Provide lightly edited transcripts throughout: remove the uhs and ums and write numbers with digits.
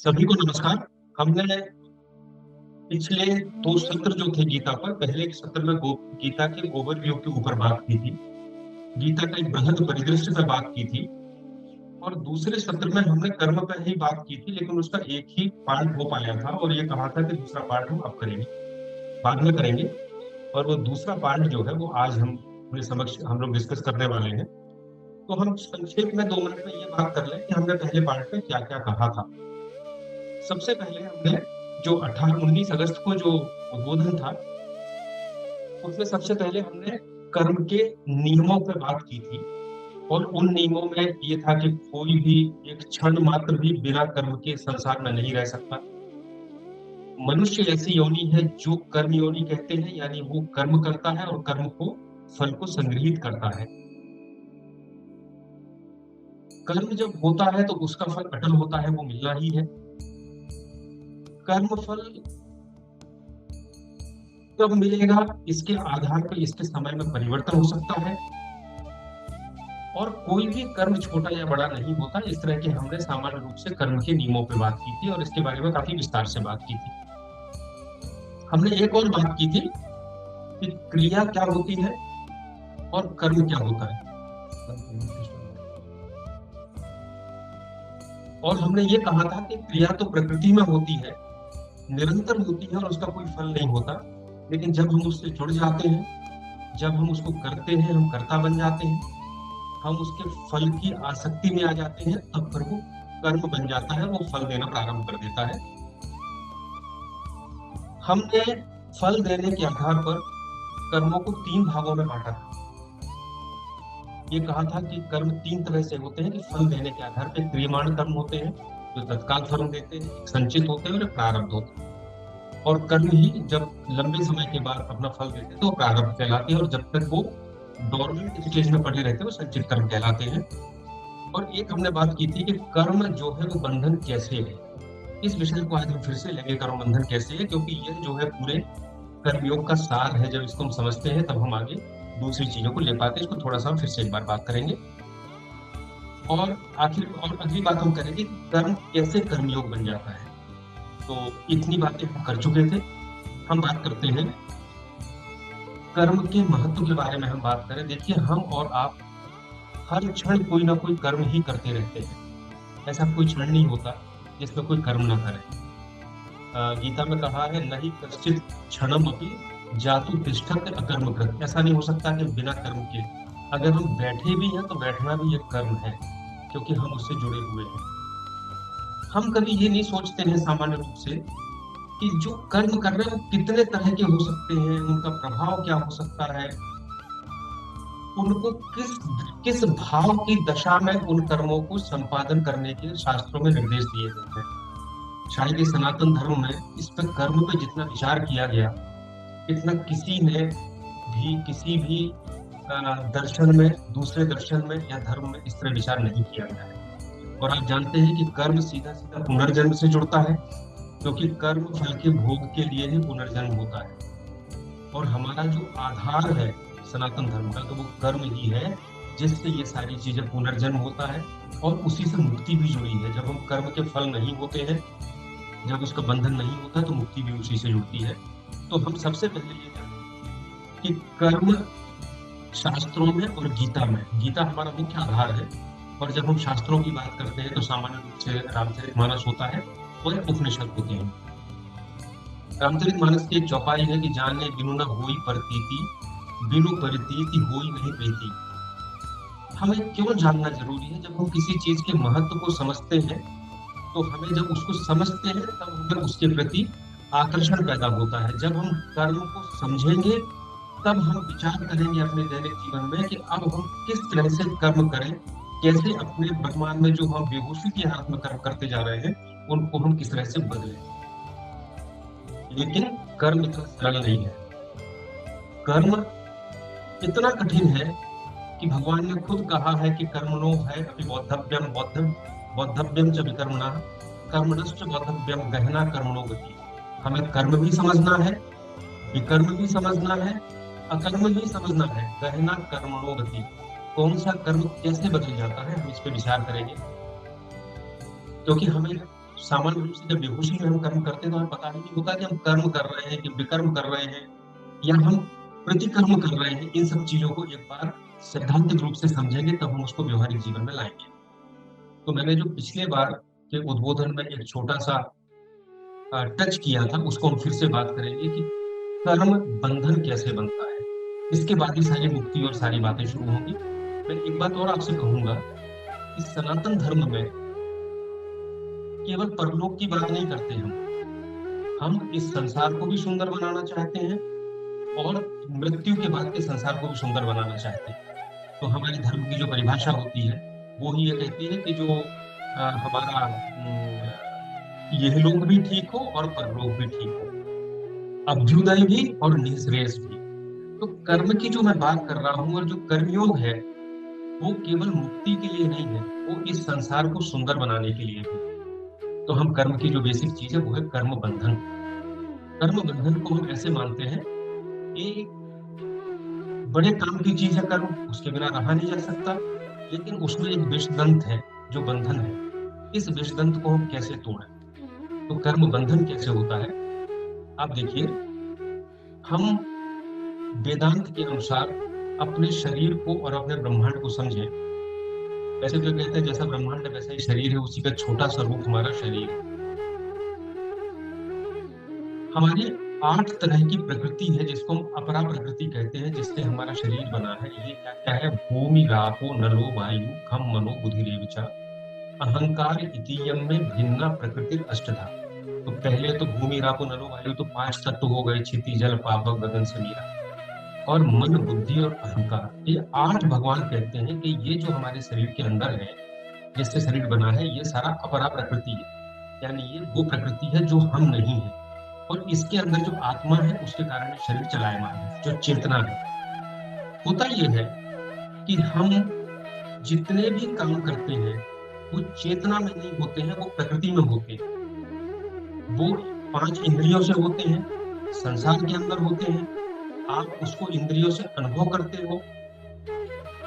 सभी को नमस्कार। हमने पिछले 2 सत्र जो थे गीता पर, पहले के सत्र में गीता के ओवरव्यू के ऊपर बात की थी। गीता का एक बृहद परिदृश्य पे बात की थी और दूसरे सत्र में हमने कर्म पर ही बात की थी, लेकिन उसका एक ही पार्ट हो पाया था और ये कहा था कि दूसरा पार्ट हम अब करेंगे, बाद में करेंगे। और वो दूसरा पार्ट जो है वो आज हम अपने समक्ष हम लोग डिस्कस करने वाले हैं। तो हम संक्षेप में 2 मिनट में ये बात कर लें कि हमने पहले पार्ट में क्या-क्या कहा था। सबसे पहले हमने जो 19 अगस्त को जो उद्बोधन था, उसमें सबसे पहले हमने कर्म के नियमों पर बात की थी और उन नियमों में ये था कि कोई भी एक क्षण मात्र भी बिना कर्म के संसार में नहीं रह सकता। मनुष्य ऐसी योनि है जो कर्म योनि कहते हैं, यानी वो कर्म करता है और कर्म को फल को संग्रहित करता है। कर्म जब होता है तो उसका फल अटल होता है, वो मिलना ही है। कर्म फल कब मिलेगा, इसके आधार पर इसके समय में परिवर्तन हो सकता है और कोई भी कर्म छोटा या बड़ा नहीं होता। इस तरह के हमने सामान्य रूप से कर्म के नियमों पर बात की थी और इसके बारे में काफी विस्तार से बात की थी। हमने एक और बात की थी कि क्रिया क्या होती है और कर्म क्या होता है। और हमने ये कहा था कि क्रिया तो प्रकृति में होती है, निरंतर होती है और उसका कोई फल नहीं होता। लेकिन जब हम उससे जुड़ जाते हैं, जब हम उसको करते हैं, हम कर्ता बन जाते हैं, हम उसके फल की आसक्ति में आ जाते हैं, तब फिर वो कर्म बन जाता है, वो फल देना प्रारंभ कर देता है। हमने फल देने के आधार पर कर्मों को 3 भागों में बांटा था। ये कहा था कि कर्म 3 तरह से होते हैं कि फल देने के आधार पर क्रियमाण कर्म होते हैं जो तत्काल फल देते हैं, संचित होते हैं और प्रारब्ध होते हैं। और कर्म ही जब लंबे समय के बाद अपना फल देते हैं तो प्रारब्ध कहलाते हैं और जब तक वो डोरमेंट स्टेज में पड़े रहते हैं वो संचित कर्म कहलाते हैं। और एक हमने बात की थी कि कर्म जो है वो बंधन कैसे है। इस विषय को आज हम फिर से लेंगे, कर्म बंधन कैसे है, क्योंकि यह जो है पूरे कर्मयोग का सार है। जब इसको हम समझते हैं तब हम आगे दूसरी चीजों को ले पाते हैं। इसको थोड़ा सा फिर से एक बार बात करेंगे और आखिर और अगली बात हम करेंगे कि कर्म कैसे कर्मयोग बन जाता है। तो इतनी बातें हम कर चुके थे। हम बात करते हैं कर्म के महत्व के बारे में। हम बात करें, देखिए हम और आप हर क्षण कोई ना कोई कर्म ही करते रहते हैं। ऐसा कोई क्षण नहीं होता जिसमें कोई कर्म ना करे। गीता में कहा है, नहीं कश्चित क्षणम अपि जातु तिष्ठत् अकर्मकृत्। ऐसा नहीं हो सकता कि बिना कर्म के। अगर हम बैठे भी हैं तो बैठना भी एक कर्म है, क्योंकि हम उससे जुड़े हुए हैं। हम कभी ये नहीं सोचते हैं सामान्य रूप से कि जो कर्म कर रहे हैं वो कितने तरह के हो सकते हैं, उनका प्रभाव क्या हो सकता है, उनको किस भाव की दशा में उन कर्मों को संपादन करने के शास्त्रों में निर्देश दिए गए हैं। शायद ये सनातन धर्म में इस पर कर्म पे जितना विचार किया गया, इतना किसी ने भी किसी भी दर्शन में, दूसरे दर्शन में या धर्म में इस तरह विचार नहीं किया गया है। और आप जानते हैं कि कर्म सीधा सीधा पुनर्जन्म से जुड़ता है, क्योंकि कर्म फल के भोग के लिए ही पुनर्जन्म होता है। और हमारा जो आधार है सनातन धर्म का, तो वो कर्म ही है जिससे ये सारी चीजें पुनर्जन्म होता है और उसी से मुक्ति भी जुड़ी है। जब हम कर्म के फल नहीं होते हैं, जब उसका बंधन नहीं होता, तो मुक्ति भी उसी से जुड़ती है। तो हम सबसे पहले ये जानें कि कर्म शास्त्रों में और गीता में, गीता हमारा मुख्य आधार है और जब हम शास्त्रों की बात करते हैं तो सामान्य रूप से रामचरितमानस होता है और उपनिषद होते हैं। रामचरितमानस की एक चौपाई है कि जाने बिनु न होई प्रतीति, बिनु प्रतीति होई नहीं प्रीति। हमें क्यों जानना जरूरी है? जब हम किसी चीज के महत्व को समझते हैं तो हमें, जब उसको समझते हैं तब हमें उसके प्रति आकर्षण पैदा होता है। जब हम कर्म को समझेंगे तब हम विचार करेंगे अपने दैनिक जीवन में कि अब हम किस तरह से कर्म करें, कैसे अपने वर्तमान में जो हम बेहोशी की हालत में कर्म करते जा रहे हैं उनको हम किस तरह से बदलें। लेकिन कर्म इतना सरल नहीं है। कर्म इतना कठिन है कि भगवान ने खुद कहा है कि कर्मणो है अभी बौद्धव्यम च विकर्मणा कर्मणश्च बौद्धव्यम गहना कर्मणो गति। हमें कर्म भी समझना है, विकर्म भी समझना है, अकर्म भी समझना है, गहना कर्मणो गति। कौन सा कर्म कैसे बदल जाता है, हम इस पे विचार करेंगे। क्योंकि हमें सामान्य रूप से जब बेहोशी में हम कर्म करते हैं तो हमें पता ही नहीं होता कि हम कर्म कर रहे हैं कि विकर्म कर रहे हैं या हम प्रतिकर्म कर रहे हैं। इन सब चीजों को एक बार सैद्धांतिक रूप से समझेंगे तब हम उसको व्यवहारिक जीवन में लाएंगे। तो मैंने जो पिछले बार के उद्बोधन में एक छोटा सा टच किया था, उसको हम फिर से बात करेंगे कि कर्म बंधन कैसे बनता है। इसके बाद ही सारी मुक्ति और सारी बातें शुरू होंगी। मैं एक बात और आपसे कहूंगा कि सनातन धर्म में केवल परलोक की बात नहीं करते हम इस संसार को भी सुंदर बनाना चाहते हैं और मृत्यु के बाद के संसार को भी सुंदर बनाना चाहते हैं। तो हमारे धर्म की जो परिभाषा होती है वो ही ये कहती है कि जो हमारा यह लोक भी ठीक हो और परलोक भी ठीक हो, अभ्युदय भी और निःश्रेयस भी। तो कर्म की जो मैं बात कर रहा हूँ और जो कर्मयोग है वो केवल मुक्ति के लिए नहीं है, वो इस संसार को सुंदर बनाने के लिए भी। तो हम कर्म की जो बेसिक चीज है वो है कर्म बंधन। कर्म बंधन को हम ऐसे मानते हैं कि बड़े काम की चीज है कर्म, उसके बिना रहा नहीं जा सकता, लेकिन उसमें एक विषदंत है जो बंधन है। इस विषदंत को हम कैसे तोड़ें? तो कर्म बंधन कैसे होता है? आप देखिए, हम वेदांत के अनुसार अपने शरीर को और अपने ब्रह्मांड को समझें। वैसे तो कहते हैं जैसा ब्रह्मांड है वैसा ही शरीर है, उसी का छोटा सा रूप हमारा शरीर है। हमारी 8 तरह की प्रकृति है जिसको हम अपरा प्रकृति कहते हैं, जिससे हमारा शरीर बना है। ये क्या क्या है? भूमि रापो नलो वायु खम मनो बुद्धि च अहंकार इतीयम में भिन्ना प्रकृति अष्टधा। तो पहले तो भूमि रापो नलो वायु तो 5 तत्व हो गए, क्षिति जल पावक गगन समीरा, और मन बुद्धि और अहंकार ये 8 भगवान कहते हैं कि ये जो हमारे शरीर के अंदर है, जिससे शरीर बना है, ये सारा अपरा प्रकृति है। यानी ये वो प्रकृति है जो हम नहीं है, और इसके अंदर जो आत्मा है उसके कारण शरीर चलायमान है, जो चेतना है। होता ये है कि हम जितने भी काम करते हैं वो चेतना में नहीं होते हैं, वो प्रकृति में होते हैं। वो 5 इंद्रियों से होते हैं, संसार के अंदर होते हैं। आप उसको इंद्रियों से अनुभव करते हो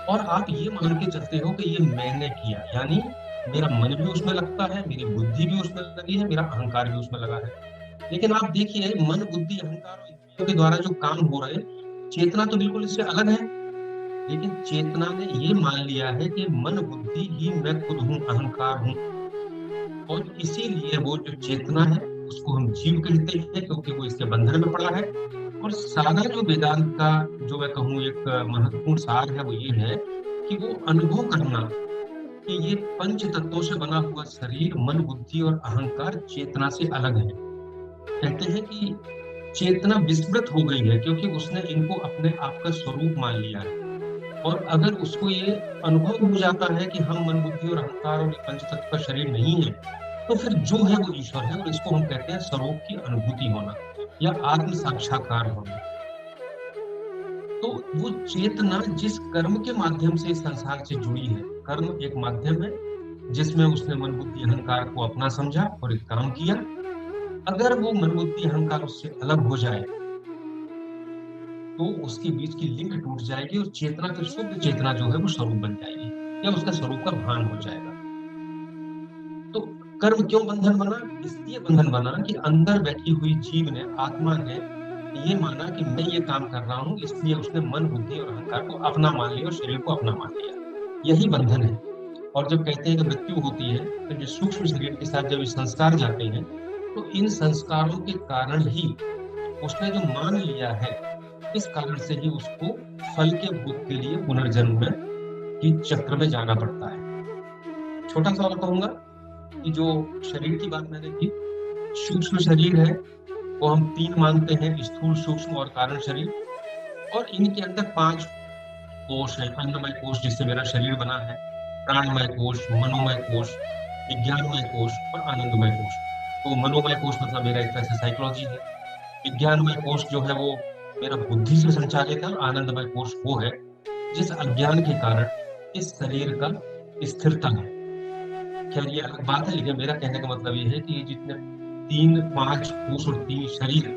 और आप ये मान के चलते हो कि ये मैंने किया, यानी मेरा मन भी उसमें लगता है, मेरी बुद्धि भी उसमें लगी है, मेरा अहंकार भी उसमें लगा है। लेकिन आप देखिए, मन बुद्धि अहंकार और इंद्रियों के द्वारा जो काम हो रहे, चेतना तो बिल्कुल इससे अलग है। लेकिन चेतना ने ये मान लिया है कि मन बुद्धि ही मैं खुद हूँ, अहंकार हूँ, और इसीलिए वो जो चेतना है उसको हम जीव कहते हैं, क्योंकि वो इसके बंधन में पड़ा है। और सारा जो वेदांत का जो मैं कहूँ एक महत्वपूर्ण सार है वो ये है कि वो अनुभव करना कि ये 5 तत्वों से बना हुआ शरीर मन बुद्धि और अहंकार चेतना से अलग है। कहते हैं कि चेतना विस्मृत हो गई है क्योंकि उसने इनको अपने आप का स्वरूप मान लिया है। और अगर उसको ये अनुभव हो जाता है कि हम मन बुद्धि और अहंकार और पंच तत्व का शरीर नहीं है, तो फिर जो है वो ईश्वर है, और इसको हम कहते हैं स्वरूप की अनुभूति होना या आत्म साक्षात्कार होना। तो वो चेतना जिस कर्म के माध्यम से इस संसार से जुड़ी है, कर्म एक माध्यम है जिसमें उसने मन बुद्धि अहंकार को अपना समझा और एक काम किया। अगर वो मन बुद्धि अहंकार उससे अलग हो जाए तो उसके बीच की लिंक टूट जाएगी और चेतना, फिर शुद्ध चेतना जो है वो स्वरूप बन जाएगी या उसका स्वरूप का भान हो जाएगा। तो कर्म क्यों बंधन बना? इसलिए बंधन बना कि अंदर बैठी हुई जीव ने, आत्मा ने ये माना कि मैं ये काम कर रहा हूँ, इसलिए उसने मन बुद्धि और अहंकार को अपना मान लिया और शरीर को अपना मान लिया। यही बंधन है। और जब कहते हैं कि मृत्यु होती है तो जो सूक्ष्म शरीर के साथ जब ये संस्कार जाते हैं, तो इन संस्कारों के कारण ही उसने जो मान लिया है, इस कारण से ही उसको फल के भोग के लिए पुनर्जन्म में की चक्र में जाना पड़ता है। छोटा सा और कहूंगा कि जो शरीर की बात मैंने की, सूक्ष्म शरीर है वो हम 3 मानते हैं, स्थूल सूक्ष्म और कारण शरीर। और इनके अंदर 5 कोश है। अन्नमय कोश जिससे मेरा शरीर बना है, प्राणमय कोश, मनोमय कोश, विज्ञानमय कोश और आनंदमय कोश। तो मनोमय कोश मतलब मेरा एक तरह से साइकोलॉजी है। विज्ञानमय कोश जो है वो मेरा बुद्धि से संचालित है। आनंदमय कोश वो है जिस अज्ञान के कारण इस शरीर का स्थिरता है। खैर ये अलग बात है, लेकिन मेरा कहने का मतलब ये है कि ये जितने 3 5 कोश और 3 शरीर,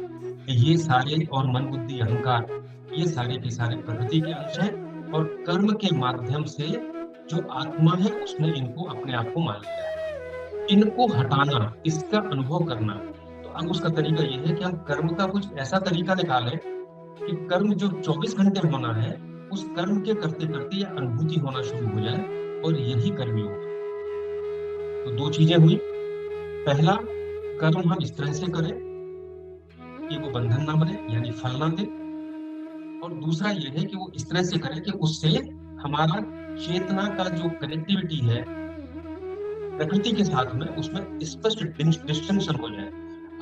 ये सारे और मन बुद्धि अहंकार, ये सारे के सारे प्रकृति के अंश हैं, और कर्म के माध्यम से जो आत्मा है उसने इनको अपने आप को मान लिया है। इनको हटाना, इसका अनुभव करना। तो अब उसका तरीका ये है कि हम कर्म का कुछ ऐसा तरीका निकालें कि कर्म जो 24 घंटे होना है, उस कर्म के करते करते यह अनुभूति होना शुरू हो जाए, और यही कर्मयोग है। तो दो चीजें हुई। पहला, कर्म हम इस तरह से करें कि वो बंधन ना बने, यानी फल ना दे। और दूसरा ये है कि वो इस तरह से करें कि उससे हमारा चेतना का जो कनेक्टिविटी है प्रकृति के साथ में, उसमें स्पष्ट डिस्टिंक्शन हो जाए।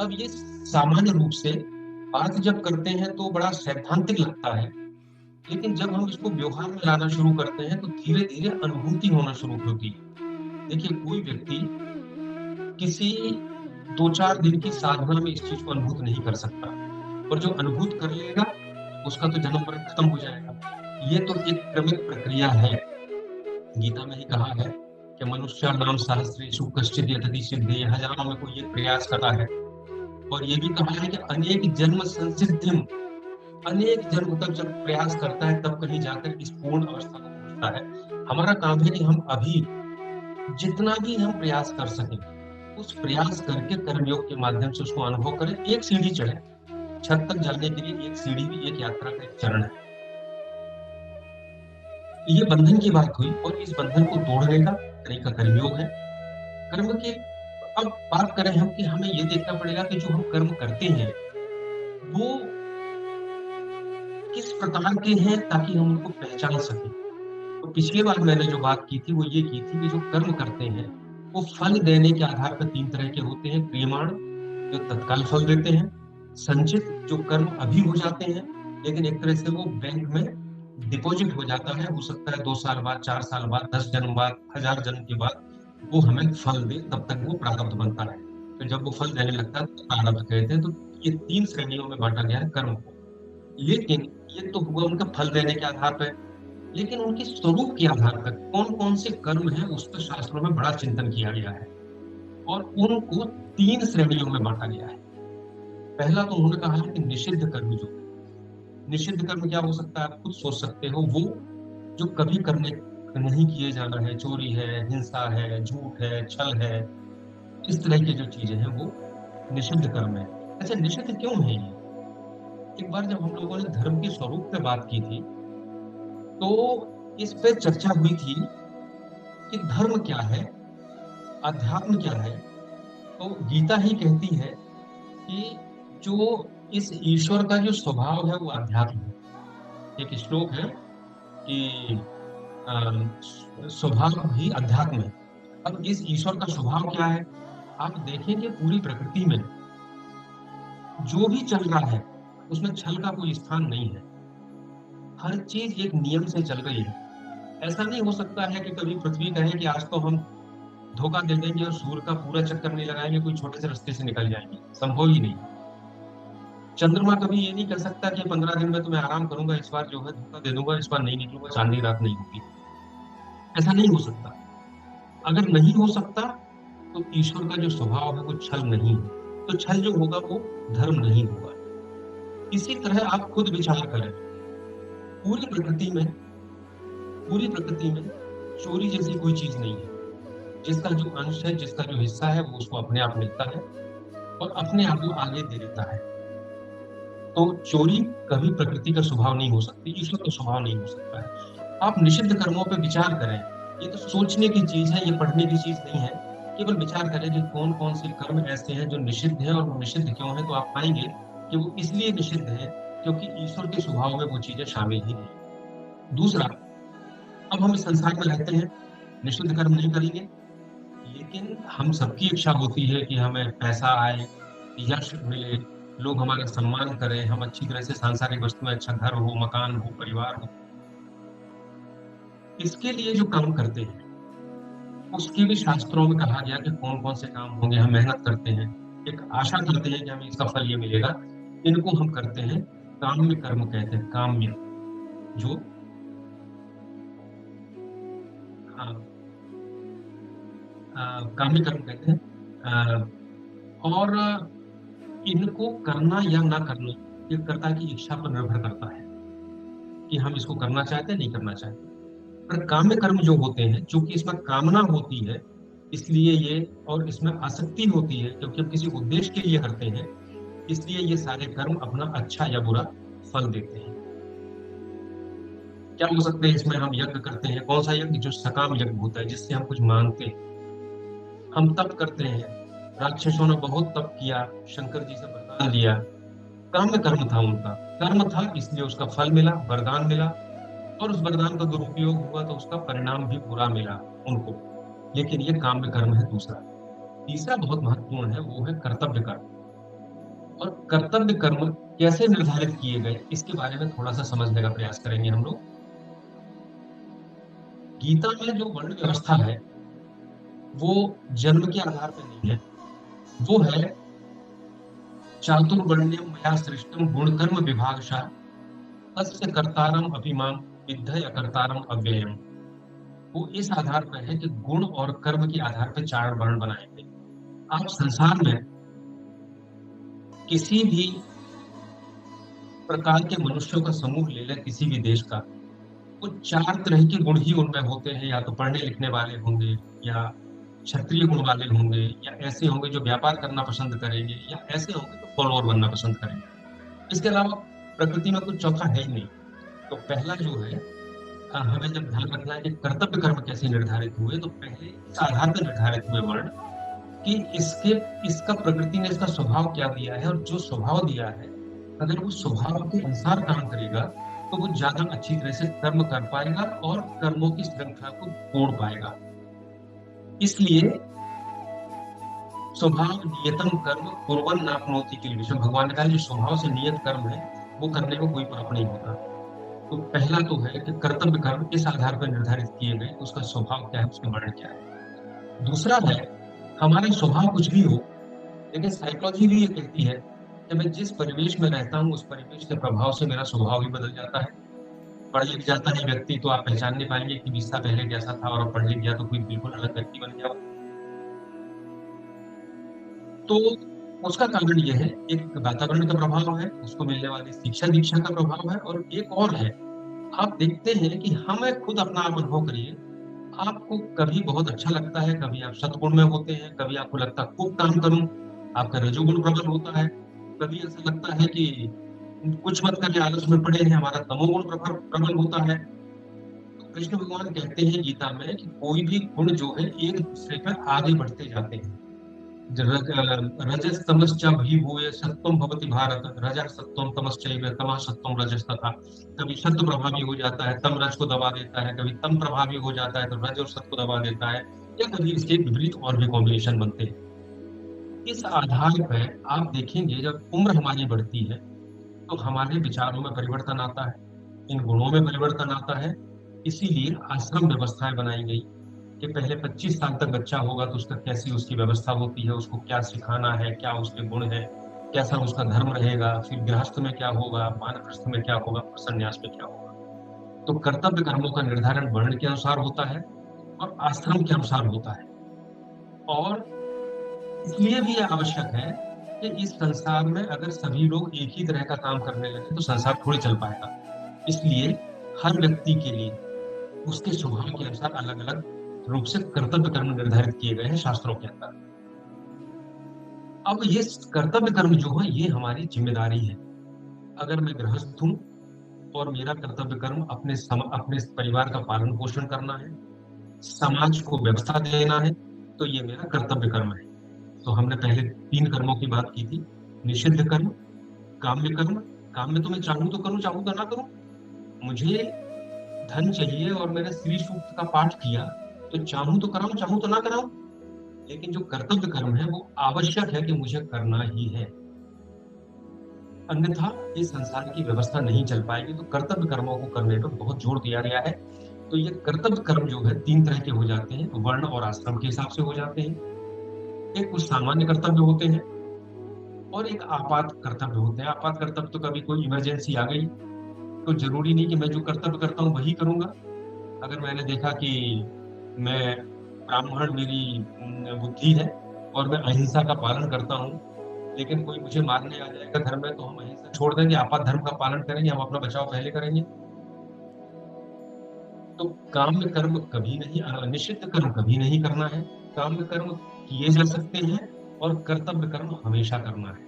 अब ये सामान्य रूप से बात जब करते हैं तो बड़ा सैद्धांतिक लगता है, लेकिन जब हम इसको व्यवहार में लाना शुरू करते हैं तो धीरे धीरे अनुभूति होना शुरू होती है। देखिए, कोई व्यक्ति किसी 2-4 दिन की साधना में इस चीज को अनुभूत नहीं कर सकता, और जो अनुभूत कर लेगा उसका तो जन्म मरण खत्म हो जाएगा। ये तो एक क्रमिक प्रक्रिया है। गीता में ही कहा है कि मनुष्य नाम सहस्रेषु कश्चित् यतति सिद्धि, हजारों में कोई एक प्रयास करता है। और ये भी कहा है कि अनेक जन्म संसिद्धिम, अनेक जन्म तक जब प्रयास करता है तब कहीं जाकर इस पूर्ण अवस्था को पहुंचता है। हमारा काम है कि हम अभी जितना भी हम प्रयास कर सकें, उस प्रयास करके कर्मयोग के माध्यम से उसको अनुभव करें। एक सीढ़ी चढ़े, छत तक जाने के लिए एक सीढ़ी भी एक यात्रा का एक चरण है। ये बंधन की बात हुई, और इस बंधन को तोड़ने का तरीका कर्मयोग है। कर्म के अब बात करें हम कि हमें ये देखना पड़ेगा कि जो हम कर्म करते हैं वो किस प्रकार के हैं, ताकि हम उनको पहचान सकें। तो पिछली बार मैंने जो बात की थी वो ये की थी कि जो कर्म करते हैं वो फल देने के आधार पर तीन तरह के होते हैं। क्रियमाण, जो तत्काल फल देते हैं। संचित, जो कर्म अभी हो जाते हैं लेकिन एक तरह से वो बैंक में डिपॉजिट हो जाता है, हो सकता है 2 साल बाद, 4 साल बाद, 10 जन्म बाद, 1000 जन्म के बाद वो हमें फल दे, तब तक वो प्रारब्ध बनता है। तो जब वो फल देने लगता है तो प्रारब्ध कहते हैं। तो ये 3 श्रेणियों में बांटा गया है कर्म को। लेकिन ये तो हुआ उनका फल देने के आधार पर, लेकिन उनके स्वरूप के आधार पर कौन कौन से कर्म हैं उस पर शास्त्रों में बड़ा चिंतन किया गया है, और उनको 3 श्रेणियों में बांटा गया है। पहला तो उन्होंने कहा है कि निषिद्ध कर्म। जो निषिद्ध कर्म क्या हो सकता है, आप खुद सोच सकते हो। वो जो कभी करने नहीं किए जाना है, चोरी है, हिंसा है, झूठ है, छल है, इस तरह की जो चीजें हैं वो निषिद्ध कर्म है। अच्छा, निषिद्ध क्यों है ये? एक बार जब हम लोगों ने धर्म के स्वरूप पे बात की थी तो इस पे चर्चा हुई थी कि धर्म क्या है, अध्यात्म क्या है। तो गीता ही कहती है कि जो इस ईश्वर का जो स्वभाव है वो अध्यात्म है। एक श्लोक है कि स्वभाव ही अध्यात्म है। अब इस ईश्वर का स्वभाव क्या है? आप देखें कि पूरी प्रकृति में जो भी चल रहा है उसमें छल का कोई स्थान नहीं है। हर चीज एक नियम से चल रही है। ऐसा नहीं हो सकता है कि कभी पृथ्वी कहे कि आज तो हम धोखा दे देंगे और सूर्य का पूरा चक्कर नहीं लगाएंगे, कोई छोटे से रास्ते से निकल जाएंगे। संभव ही नहीं। चंद्रमा कभी ये नहीं कर सकता कि 15 दिन में तो मैं आराम करूंगा, इस बार जो है धोखा दे दूंगा, इस बार नहीं निकलूंगा, चांदनी रात नहीं होगी। ऐसा नहीं हो सकता। अगर नहीं हो सकता तो ईश्वर का जो स्वभाव है वो छल नहीं है, तो छल जो होगा वो धर्म नहीं होगा। इसी तरह आप खुद विचार करें, पूरी प्रकृति में पूरी प्रकृति में चोरी जैसी कोई चीज नहीं है। जिसका जो अंश है, जिसका जो हिस्सा है वो उसको अपने आप मिलता है और अपने आप वो आगे दे देता है। तो चोरी कभी प्रकृति का स्वभाव नहीं हो सकती, ईश्वर का स्वभाव नहीं हो सकता है। आप निषिद्ध कर्मों पर विचार करें। ये तो सोचने की चीज है, ये पढ़ने की चीज नहीं है। केवल विचार करें कि कौन कौन से कर्म ऐसे हैं जो निषिद्ध है, और वो निषिद्ध क्यों है, तो आप पाएंगे कि वो इसलिए निषिद्ध है क्योंकि ईश्वर के स्वभाव में वो चीजें शामिल ही नहीं। दूसरा, अब हम इस संसार में रहते हैं, निषिद्ध कर्म नहीं करेंगे, लेकिन हम सबकी इच्छा होती है कि हमें पैसा आए, यश मिले, लोग हमारा सम्मान करें, हम अच्छी तरह से सांसारिक वस्तुएं, अच्छा घर हो, मकान हो, परिवार हो। इसके लिए जो काम करते हैं उसके भी शास्त्रों में कहा गया कि कौन कौन से काम होंगे। हम मेहनत करते हैं, एक आशा करते हैं कि हमें इसका फल ये मिलेगा, इनको हम करते हैं। काम्य कर्म कहते हैं, काम्य, जो हाँ, काम्य कर्म कहते हैं। और इनको करना या ना करना ये कर्ता की इच्छा पर निर्भर करता है कि हम इसको करना चाहते हैं, नहीं करना चाहते। पर काम्य कर्म जो होते हैं, चूंकि इसमें कामना होती है, इसलिए ये, और इसमें आसक्ति होती है क्योंकि हम किसी उद्देश्य के लिए करते हैं, इसलिए ये सारे कर्म अपना अच्छा या बुरा फल देते हैं। क्या हो सकते हैं इसमें? हम यज्ञ करते हैं, कौन सा यज्ञ? जो सकाम यज्ञ होता है, जिससे हम कुछ मांगते हैं। हम तप करते हैं, राक्षसों ने बहुत तप किया, शंकर जी से वरदान लिया, काम कर्म था उनका, कर्म था इसलिए उसका फल मिला, वरदान मिला, और उस वरदान का दुरुपयोग हुआ तो उसका परिणाम भी बुरा मिला उनको। लेकिन ये काम्य कर्म है दूसरा। तीसरा बहुत महत्वपूर्ण है, वो है कर्तव्य कर्म। और कर्तव्य कर्म कैसे निर्धारित किए गए, इसके बारे में थोड़ा सा समझने का प्रयास करेंगे हम लोग। गीता में जो वर्ण व्यवस्था है, वो जन्म के आधार पर नहीं है। वो है चातुर्वर्ण्यम मया सृष्टम गुणकर्म विभागशः तस्य कर्तारम अपि मां विद्धय अकर्तारम अव्ययम्। वो इस आधार पर है कि गुण और कर्म के आधार पर चार वर्ण बनाए गए। आप संसार में किसी भी प्रकार के मनुष्यों का समूह ले लें, किसी भी देश का, वो चार तरह के गुण ही उनमें होते हैं। या तो पढ़ने लिखने वाले होंगे, या क्षत्रिय गुण वाले होंगे, या ऐसे होंगे जो व्यापार करना पसंद करेंगे, या ऐसे होंगे जो फॉलोअर बनना पसंद करेंगे। इसके अलावा प्रकृति में कुछ चौथा है ही नहीं। तो पहला जो है, हमें जब ध्यान रखना है कि कर्तव्य कर्म कैसे निर्धारित हुए, तो पहले इस आधार पर निर्धारित हुए वर्ण कि इसके इसका प्रकृति ने इसका स्वभाव क्या दिया है, और जो स्वभाव दिया है अगर वो स्वभाव के अनुसार काम करेगा तो वो ज्यादा अच्छी तरह से कर्म कर पाएगा और कर्मों की श्रृंखला को तोड़ पाएगा। इसलिए स्वभाव नियतम कर्म कुर्वन् नाप्नोति किल विषम, भगवान ने कहा जो स्वभाव से नियत कर्म है वो करने में कोई पाप नहीं होता। तो पहला तो है कि कर्तव्य कर्म किस आधार पर निर्धारित किए गए, उसका स्वभाव क्या है, उसके वर्ण क्या है। दूसरा है, हमारा स्वभाव कुछ भी हो, लेकिन साइकोलॉजी भी ये कहती है कि मैं जिस परिवेश में रहता हूँ उस परिवेश के प्रभाव से मेरा स्वभाव भी बदल जाता है। पढ़ लिख जाता है व्यक्ति तो आप पहचान नहीं पाएंगे कि 20 साल पहले कैसा था, और अब पढ़ लिख गया तो कोई बिल्कुल अलग व्यक्ति बन गया। तो उसका कारण ये है, एक वातावरण का प्रभाव है, उसको मिलने वाली शिक्षा दीक्षा का प्रभाव है, और एक और है, आप देखते हैं कि हमें खुद अपना आप अनुभव करिए। आपको कभी बहुत अच्छा लगता है, कभी आप सतगुण में होते हैं, कभी आपको लगता है खूब काम करूं, आपका रजोगुण प्रबल होता है। कभी ऐसा लगता है कि कुछ मत करके आलस में पड़े हैं, हमारा तमोगुण प्रबल प्रबल होता है। तो कृष्ण भगवान कहते हैं गीता में कि कोई भी गुण जो है एक दूसरे पर आगे बढ़ते जाते हैं। रजस तमश्च भूय सत्वम भवति भारत, रजः सत्वम तमश्चैव तमः सत्वम रजस तथा। कभी सत्व प्रभावी हो जाता है, तम रज को दबा देता है, कभी तम प्रभावी हो जाता है तो रज और सत्व को दबा देता है, या कभी इसके विपरीत और भी कॉम्बिनेशन बनते हैं। इस आधार पर आप देखेंगे जब उम्र हमारी बढ़ती है तो हमारे विचारों में परिवर्तन आता है, इन गुणों में परिवर्तन आता है। इसीलिए आश्रम व्यवस्थाएं बनाई गई कि पहले 25 साल तक बच्चा होगा तो उसका कैसी उसकी व्यवस्था होती है, उसको क्या सिखाना है, क्या उसके गुण है, कैसा उसका धर्म रहेगा, फिर गृहस्थ में क्या होगा, वानप्रस्थ में क्या होगा, और संन्यास में क्या होगा। तो कर्तव्य कर्मों का निर्धारण वर्ण के अनुसार होता है और आश्रम के अनुसार होता है। और इसलिए भी यह आवश्यक है कि इस संसार में अगर सभी लोग एक ही तरह का काम करने लगे तो संसार थोड़ी चल पाएगा। इसलिए हर व्यक्ति के लिए उसके स्वभाव के अनुसार अलग अलग रूप से कर्तव्य कर्म निर्धारित किए गए हैं शास्त्रों के अंदर। अब ये कर्तव्य कर्म जो है ये हमारी जिम्मेदारी है। अगर मैं गृहस्थ हूँ और मेरा कर्तव्य कर्म अपने परिवार का पालन पोषण करना है, समाज को व्यवस्था देना है, तो ये मेरा कर्तव्य कर्म है। तो हमने पहले 3 कर्मों की बात की थी, निषिद्ध कर्म, काम्य कर्म। काम्य तो मैं चाहूं तो करूं, चाहूं तो ना करूं। मुझे धन चाहिए और मैंने श्री सूक्त का पाठ किया, तो चाहूं तो कराऊं, चाहूं तो ना कराऊं। लेकिन जो कर्तव्य कर्म है वो आवश्यक है कि मुझे करना ही है, अन्यथा इस संसार की व्यवस्था नहीं चल पाएगी। तो कर्तव्य कर्मों को करने पर बहुत जोर दिया गया है। तो ये कर्तव्य कर्म जो है 3 तरह के हो जाते हैं, वर्ण और आश्रम के हिसाब से हो जाते हैं। एक कुछ सामान्य कर्तव्य होते हैं और एक आपात कर्तव्य होते हैं। आपात कर्तव्य तो कभी कोई इमरजेंसी आ गई तो जरूरी नहीं कि मैं जो कर्तव्य करता हूँ वही करूंगा। अगर मैंने देखा कि मैं ब्राह्मण, मेरी बुद्धि है और मैं अहिंसा का पालन करता हूँ, लेकिन कोई मुझे मारने आ जाएगा घर में, तो हम अहिंसा छोड़ देंगे, आपात धर्म का पालन करेंगे, हम अपना बचाव पहले करेंगे। तो काम्य कर्म कभी नहीं, निषिद्ध कर्म कभी नहीं करना है। काम्य कर्म किए जा सकते हैं और कर्तव्य कर्म हमेशा करना है।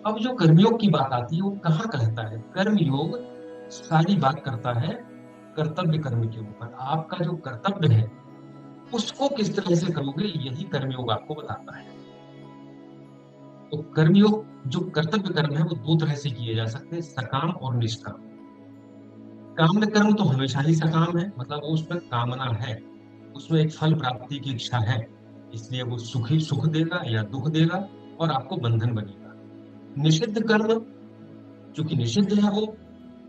अब जो कर्मयोग की बात आती है वो कहाँ कहता है? कर्म योग सारी बात करता है कर्तव्य कर्म के ऊपर। आपका जो कर्तव्य है उसको किस तरह से करोगे, यही कर्मयोग आपको बताता है। तो कर्मयोग, जो कर्तव्य कर्म है वो दो तरह से किए जा सकते हैं, सकाम और निष्काम। काम्य कर्म तो हमेशा ही सकाम है, मतलब वो उसमें कामना है, उसमें एक फल प्राप्ति की इच्छा है, इसलिए वो सुख देगा या दुख देगा और आपको बंधन बनेगा। निषिद्ध कर्म, चूंकि निषिद्ध है वो,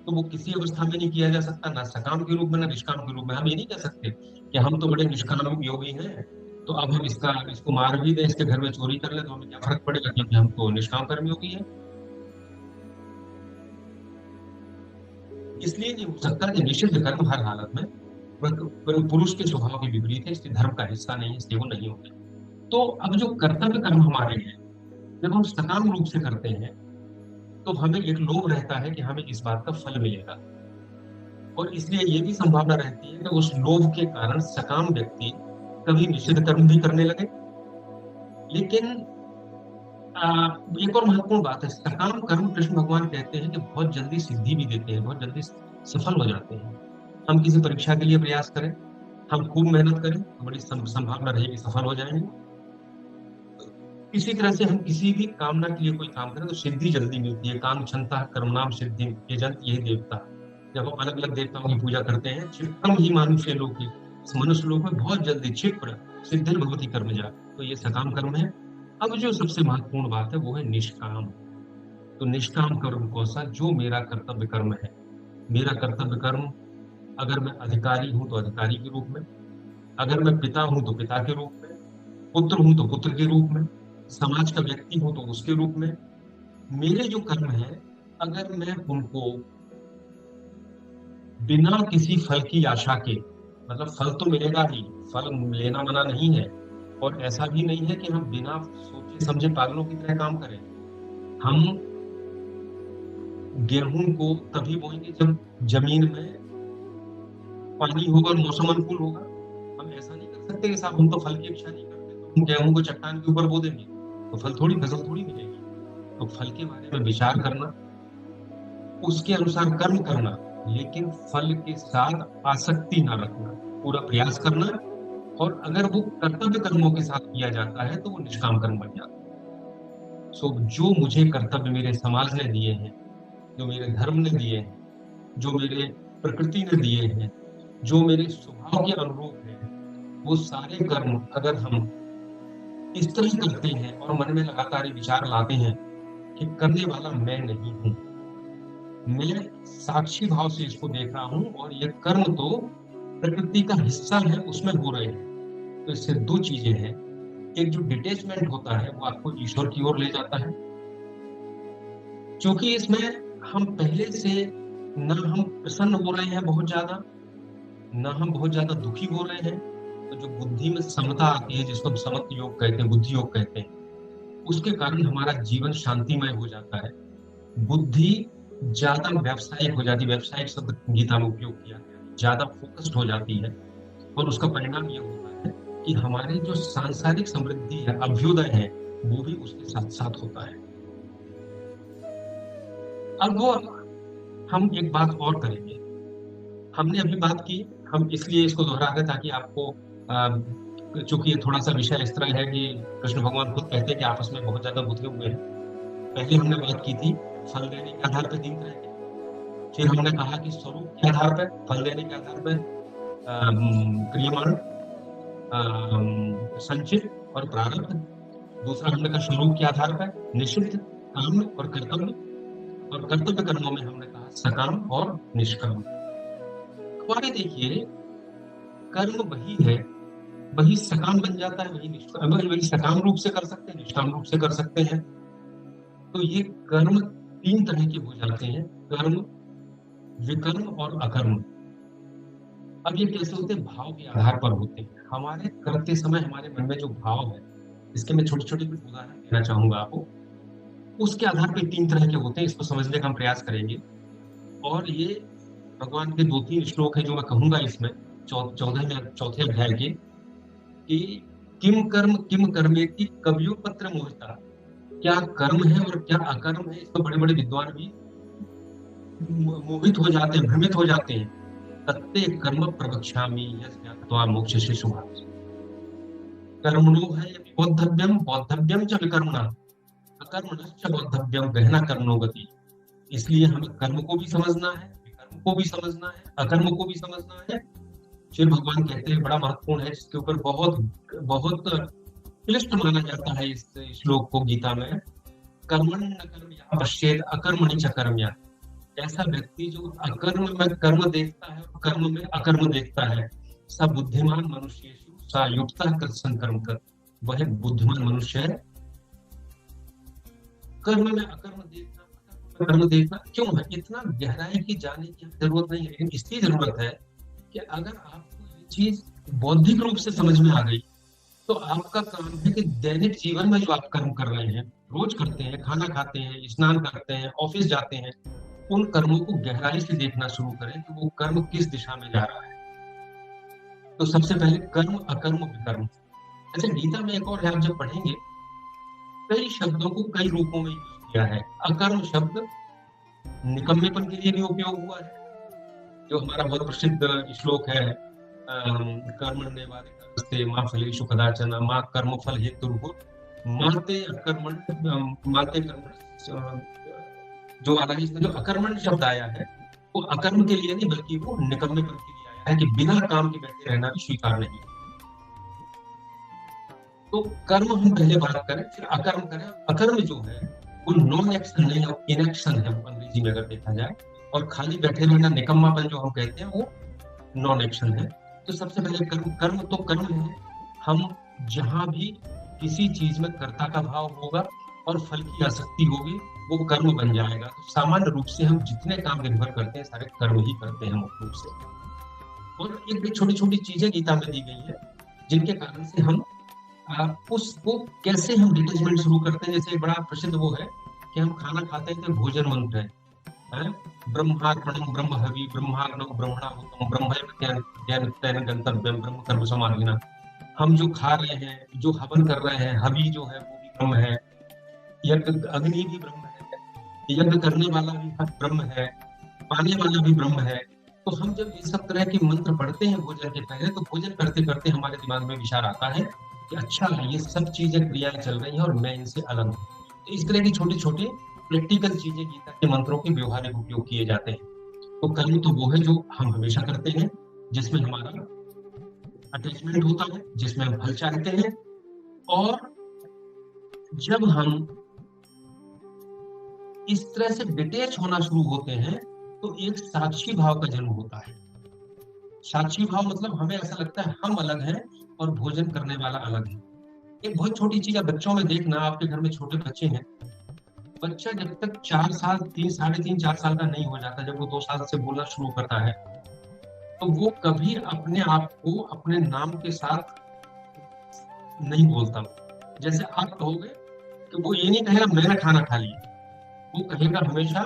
तो वो किसी अवस्था में नहीं किया जा सकता, ना सकाम के रूप में ना निष्काम के रूप में। हम ये नहीं कह सकते कि हम तो बड़े निष्काम योगी हैं, तो अब हम इसको मार भी दें, इसके घर में चोरी कर ले तो हमें क्या फर्क पड़ेगा, क्योंकि हम तो निष्काम कर्म योगी हैं। इसलिए नहीं हो सकता कि निषिद्ध कर्म हर हालत में पुरुष के स्वभाव के विपरीत है, इसलिए धर्म का हिस्सा नहीं है, इसलिए वो नहीं होते। तो अब जो कर्तव्य कर्म हमारे हैं, जब हम सकाम रूप से करते हैं तो हमें एक लोभ रहता है कि हमें इस बात का फल मिलेगा, और इसलिए ये भी संभावना रहती है कि उस लोभ के कारण सकाम व्यक्ति कभी निषिद्ध कर्म भी करने लगे। लेकिन आ, एक और महत्वपूर्ण बात है, सकाम कर्म कृष्ण भगवान कहते हैं कि बहुत जल्दी सिद्धि भी देते हैं, बहुत जल्दी सफल हो जाते हैं। हम किसी परीक्षा के लिए प्रयास करें, हम खूब मेहनत करें तो बड़ी संभावना रहेगी सफल हो जाएंगे। इसी तरह से हम किसी भी कामना के लिए कोई काम करें तो सिद्धि जल्दी मिलती है। काम क्षमता कर्मणाम सिद्धि यजंत, यही देवता। जब हम अलग अलग देवताओं की पूजा करते हैं, क्षिप्रम ही मानुष्य लोक, इस मनुष्य लोक में बहुत जल्दी क्षिप्र सिद्धि भगवती कर्म जा, तो ये सकाम कर्म है। अब जो सबसे महत्वपूर्ण बात है वो है निष्काम। तो निष्काम कर्म कौन सा? जो मेरा कर्तव्य कर्म है। मेरा कर्तव्य कर्म, अगर मैं अधिकारी हूं तो अधिकारी के रूप में, अगर मैं पिता हूं तो पिता के रूप में, पुत्र हूं तो पुत्र के रूप में, समाज का व्यक्ति हूं तो उसके रूप में। मेरे जो कर्म है, अगर मैं उनको बिना किसी फल की आशा के, मतलब फल तो मिलेगा ही, फल लेना मना नहीं है, और ऐसा भी नहीं है कि हम बिना सोचे समझे पागलों की तरह काम करें। हम गेहूं को तभी बोएंगे जब जमीन में पानी होगा और मौसम अनुकूल होगा। हम ऐसा नहीं कर सकते कि साहब हम तो फल की इच्छा नहीं करते, तो हम गेहूं को चट्टान के ऊपर बो देंगे तो फसल थोड़ी मिलेगी। तो फल के बारे में विचार करना, उसके अनुसार कर्म करना, लेकिन फल के साथ आसक्ति ना रखना, पूरा प्रयास करना। और अगर वो कर्तव्य कर्मों के साथ किया जाता है तो वो निष्काम कर्म बन जाता है। सो जो मुझे कर्तव्य मेरे समाज ने दिए हैं, जो मेरे धर्म ने दिए हैं, जो मेरे प्रकृति ने दिए हैं, जो मेरे स्वभाव के अनुरूप है, वो सारे कर्म अगर हम इस तरह करते हैं और मन में लगातार ये विचार लाते हैं कि करने वाला मैं नहीं हूं, मैं साक्षी भाव से इसको देख रहा हूं और ये कर्म तो प्रकृति का हिस्सा है, उसमें हो रहे हैं, तो इससे दो चीजें हैं। एक जो डिटेचमेंट होता है वो आपको ईश्वर की ओर ले जाता है, क्योंकि इसमें हम पहले से न हम प्रसन्न हो रहे हैं बहुत ज्यादा, न हम बहुत ज्यादा दुखी हो रहे हैं। तो जो बुद्धि में समता आती है, जिसको हम समत्व योग कहते हैं, बुद्धि योग कहते हैं, उसके कारण हमारा जीवन शांतिमय हो जाता है। बुद्धि ज्यादा व्यावसायिक हो जाती है, व्यावसायिक शब्द गीता में उपयोग किया गया है, ज्यादा फोकस्ड हो जाती है। और उसका परिणाम ये होता है कि हमारी जो सांसारिक समृद्धि है, अभ्युदय है, वो भी उसके साथ साथ होता है। अब वो हम एक बात और करेंगे, हमने अभी बात की, हम इसलिए इसको दोहरा रहे ताकि आपको चूंकि ये थोड़ा सा विषय इस तरह है कि कृष्ण भगवान खुद कहते हैं कि आपस में बहुत ज्यादा गुथे हुए हैं। पहले हमने बात की थी फल देने के आधार पर तीन तरह के, फिर हमने कहा कि स्वरूप के आधार पर, फल देने के आधार पर क्रियमाण, संचित और प्रारब्ध। दूसरा हमने कहा स्वरूप के आधार पर निषिद्ध, काम और कर्तव्य। और कर्तव्य कर्मों में हमने कहा सकाम और निष्काम। हमारे देखिए, कर्म वही है, वही सकाम बन जाता है, वही निष्काम, वही सकाम रूप से कर सकते हैं, निष्काम रूप से कर सकते हैं। तो ये कर्म तीन तरह के हो जाते हैं, कर्म, विकर्म और अकर्म। अब ये कैसे होते हैं? भाव के आधार पर होते हैं। हमारे करते समय हमारे मन में जो भाव है, इसके मैं छोटे छोटे कुछ उदाहरण देना चाहूंगा आपको, उसके आधार पर तीन तरह के होते हैं, इसको समझने का हम प्रयास करेंगे। और ये भगवान के दो तीन श्लोक है जो मैं कहूंगा इसमें, चौथे अध्याय के, कि किम कर्मेति कवियो पत्र मोहिता। क्या कर्म है और क्या अकर्म है, इसको बड़े बड़े विद्वान भी मोहित हो जाते हैं, भ्रमित हो जाते हैं। तत्ते कर्म प्रवक्ष्यामि यज्ञात्वा मोक्षसे शुभात्। कर्मणो है बोद्धव्यम, बोद्धव्यम च विकर्मणा, अकर्मणश्च बोद्धव्यम गहना कर्मणो गति। इसलिए हमें कर्म को भी समझना है, विकर्म को भी समझना है, अकर्म को भी समझना है। फिर भगवान कहते हैं बड़ा महत्वपूर्ण है, जिसके ऊपर बहुत बहुत क्लिष्ट माना जाता है इस श्लोक को गीता में। कर्मण न कर्म या पश्चेद अकर्मणि च कर्मया। ऐसा व्यक्ति जो अकर्म में कर्म देखता है और कर्म में अकर्म देखता है, स बुद्धिमान मनुष्य सा युक्ता तत्संकर्म कर। वह बुद्धिमान मनुष्य है। कर्म में अकर्म देखना, अकर्म में कर्म देखना क्यों है? इतना गहराई की जाने की जरूरत नहीं है, लेकिन इसकी जरूरत है कि अगर आपको ये चीज बौद्धिक रूप से समझ में आ गई, तो आपका काम है कि दैनिक जीवन में जो आप कर्म कर रहे हैं, रोज करते हैं, खाना खाते हैं, स्नान करते हैं, ऑफिस जाते हैं, उन कर्मों को गहराई से देखना शुरू करें कि वो कर्म किस दिशा में जा रहा है। तो सबसे पहले कर्म, अकर्म, विकर्म। अच्छा, गीता में एक और है, आप जब पढ़ेंगे, कई शब्दों को कई रूपों में यूज किया है। अकर्म शब्द निकम्मेपन के लिए भी उपयोग हुआ है, जो हमारा बहुत प्रसिद्ध श्लोक है, कर्मण्येवाधिकारस्ते मा फलेषु कदाचन मा कर्मफल हेतुर्भुः माते अकर्मण माते कर्मण। जो वाला इसमें जो अकर्मण शब्द आया है, वो अकर्म के लिए नहीं, बल्कि वो निकम्मेपन के लिए आया है, कि बिना काम के बैठे रहना भी स्वीकार नहीं। तो कर्म हम पहले बात करें, फिर अकर्म करें। अकर्म जो है वो नॉन एक्शन नहीं है, इनएक्शन है, वो अंग्रेजी में अगर देखा जाए। और खाली बैठे रहना, निकम्मापन जो हम कहते हैं, वो नॉन एक्शन है। तो सबसे पहले कर्म, कर्म तो कर्म है। हम जहां भी किसी चीज में कर्ता का भाव होगा और फल की आसक्ति होगी, वो कर्म बन जाएगा। तो सामान्य रूप से हम जितने काम दिन भर करते हैं, सारे कर्म ही करते हैं मुख्य रूप से। और एक छोटी छोटी चीजें गीता में दी गई है, जिनके कारण से हम उसको कैसे हम डिटेचमेंट शुरू करते हैं। जैसे बड़ा प्रसिद्ध वो है कि हम खाना खाते हैं तो भोजन मंत्र है, ब्रह्मार्पणम ब्रह्म हवि ब्रह्माग्नम ब्रह्मणाहुतम ब्रह्मैव गंतव्यम ब्रह्म कर्म समाधिना। हम जो खा रहे हैं, जो हवन कर रहे हैं, हवि जो है वो भी ब्रह्म है, यज्ञ अग्नि भी ब्रह्म है, यज्ञ करने वाला भी ब्रह्म है, पाने वाला भी ब्रह्म है। तो हम जब ये सब तरह के मंत्र पढ़ते हैं भोजन के पहले, तो भोजन करते करते हमारे दिमाग में विचार आता है कि अच्छा, ये सब चीजें क्रियाएं चल रही हैं और मैं इनसे अलग हूँ। तो इस तरह की छोटी छोटी प्रैक्टिकल चीजें गीता के मंत्रों के व्यवहारिक उपयोग किए जाते हैं। तो कर्म तो वो है जो हम हमेशा करते हैं, जिसमें हमारा अटैचमेंट होता है, जिसमें हम फल चाहते हैं। और जब हम इस तरह से डिटेच होना शुरू होते हैं, तो एक साक्षी भाव का जन्म होता है। साक्षी भाव मतलब हमें ऐसा लगता है हम अलग हैं और भोजन करने वाला अलग है। एक बहुत छोटी चीज है, बच्चों में देखना, आपके घर में छोटे बच्चे हैं, बच्चा जब तक 4 साल, 3, साढ़े 3, 4 साल का नहीं हो जाता, जब वो 2 साल से बोलना शुरू करता है, तो वो कभी अपने आप को अपने नाम के साथ नहीं बोलता। जैसे आप कहोगे, तो वो ये नहीं कहेगा मैंने खाना खा लिया, वो कहेगा हमेशा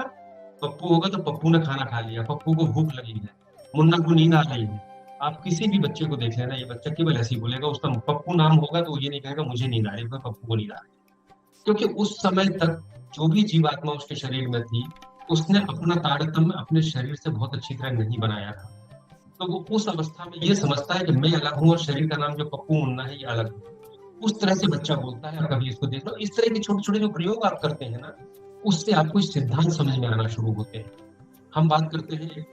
पप्पू होगा तो पप्पू ने खाना खा लिया, पप्पू को भूख लगी है, मुन्ना को नींद आ रही है। आप किसी भी बच्चे को देख लेना, ये बच्चा केवल ऐसे ही बोलेगा। उसका पप्पू नाम होगा तो ये नहीं कहेगा मुझे नींद आ रही है, पप्पू को नींद आ रही है। क्योंकि उस समय तक जो भी जीवात्मा उसके शरीर में थी, उसने अपना तारतम्य अपने शरीर से बहुत अच्छी तरह नहीं बनाया था। तो वो उस अवस्था में ये समझता है कि मैं अलग हूँ और शरीर का नाम जो पप्पू मुन्ना है, ये अलग है। उस तरह से बच्चा बोलता है। और कभी इसको देख लो, इस तरह के छोटे छोटे जो प्रयोग आप करते हैं ना, उससे आपको सिद्धांत समझ में आना शुरू होते हैं। हम बात करते हैं, एक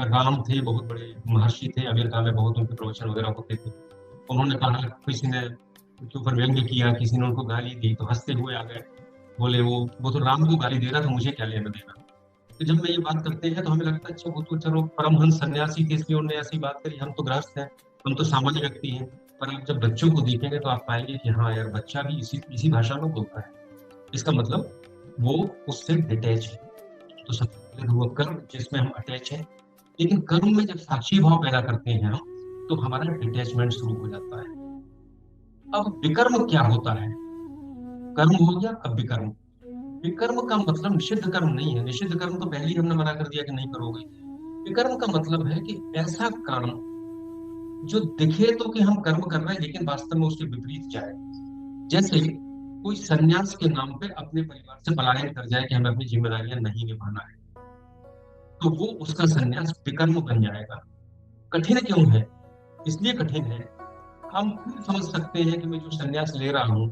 राम थे, बहुत बड़े महर्षि थे, अमेरिका में बहुत उनके प्रवचन वगैरह होते थे। उन्होंने कहा, किसी ने उनके ऊपर व्यंग्य किया, किसी ने उनको गाली दी, तो हंसते हुए आ गए, बोले वो तो राम को गाली दे रहा था, मुझे क्या लेना देना। तो जब मैं ये बात करते हैं तो हमें लगता है अच्छा, वो तो चलो परमहंस सन्यासी थे, इसलिए उन्होंने ऐसी बात करी, हम तो गृहस्थ हैं, हम तो सामान्य व्यक्ति हैं। पर आप जब बच्चों को देखेंगे तो आप पाएंगे कि हाँ यार, बच्चा भी इसी भाषा में बोलता है। इसका मतलब वो उससे डिटैच है। तो सबसे पहले वो कर्म जिसमें हम अटैच हैं। लेकिन कर्म में जब साक्षी भाव पैदा करते हैं हम, तो हमारा डिटैचमेंट शुरू हो जाता है। अब विकर्म क्या होता है? कर्म हो गया, अब विकर्म। विकर्म का मतलब निषिद्ध कर्म नहीं है। निषिद्ध कर्म तो पहले ही हमने मना कर दिया कि नहीं करोगे। विकर्म का मतलब है कि ऐसा काम जो दिखे तो कि हम कर्म कर रहे हैं लेकिन वास्तव में उसके विपरीत जाए। जैसे कोई सन्यास के नाम पे अपने परिवार से पलायन कर जाए कि हमें अपनी जिम्मेदारियां नहीं निभाना है, तो वो उसका सन्यास विकर्म बन जाएगा। कठिन क्यों है? इसलिए कठिन है, हम खुद समझ सकते हैं कि मैं जो सन्यास ले रहा हूँ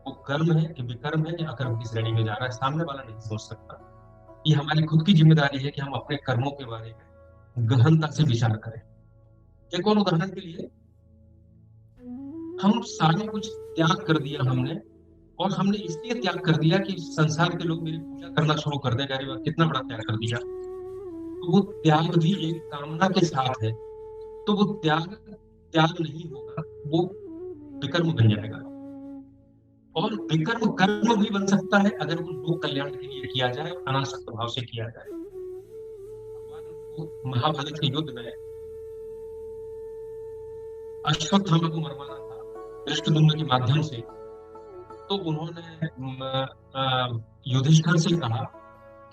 वो कर्म है कि विकर्म है या अकर्म की श्रेणी में जा रहा है, सामने वाला नहीं सोच सकता। ये हमारी खुद की जिम्मेदारी है कि हम अपने कर्मों के बारे में गहनता से विचार करें। एक और उदाहरण के लिए, हम सारे कुछ त्याग कर दिया हमने, और हमने इसलिए त्याग कर दिया कि संसार के लोग मेरी पूजा करना शुरू कर दें। अरे वाह, कितना बड़ा त्याग कर दिया। तो वो त्याग भी एक कामना के साथ है, तो वो त्याग त्याग नहीं होगा, वो विकर्म बन जाएगा। और विकर्म कर्म भी बन सकता है अगर वो लोक कल्याण के लिए किया जाए और अनासक्त भाव से किया जाए। महाभारत के युद्ध में अश्वत्थामा को मरवाना था धृष्टद्युम्न के माध्यम से, तो उन्होंने युधिष्ठिर से कहा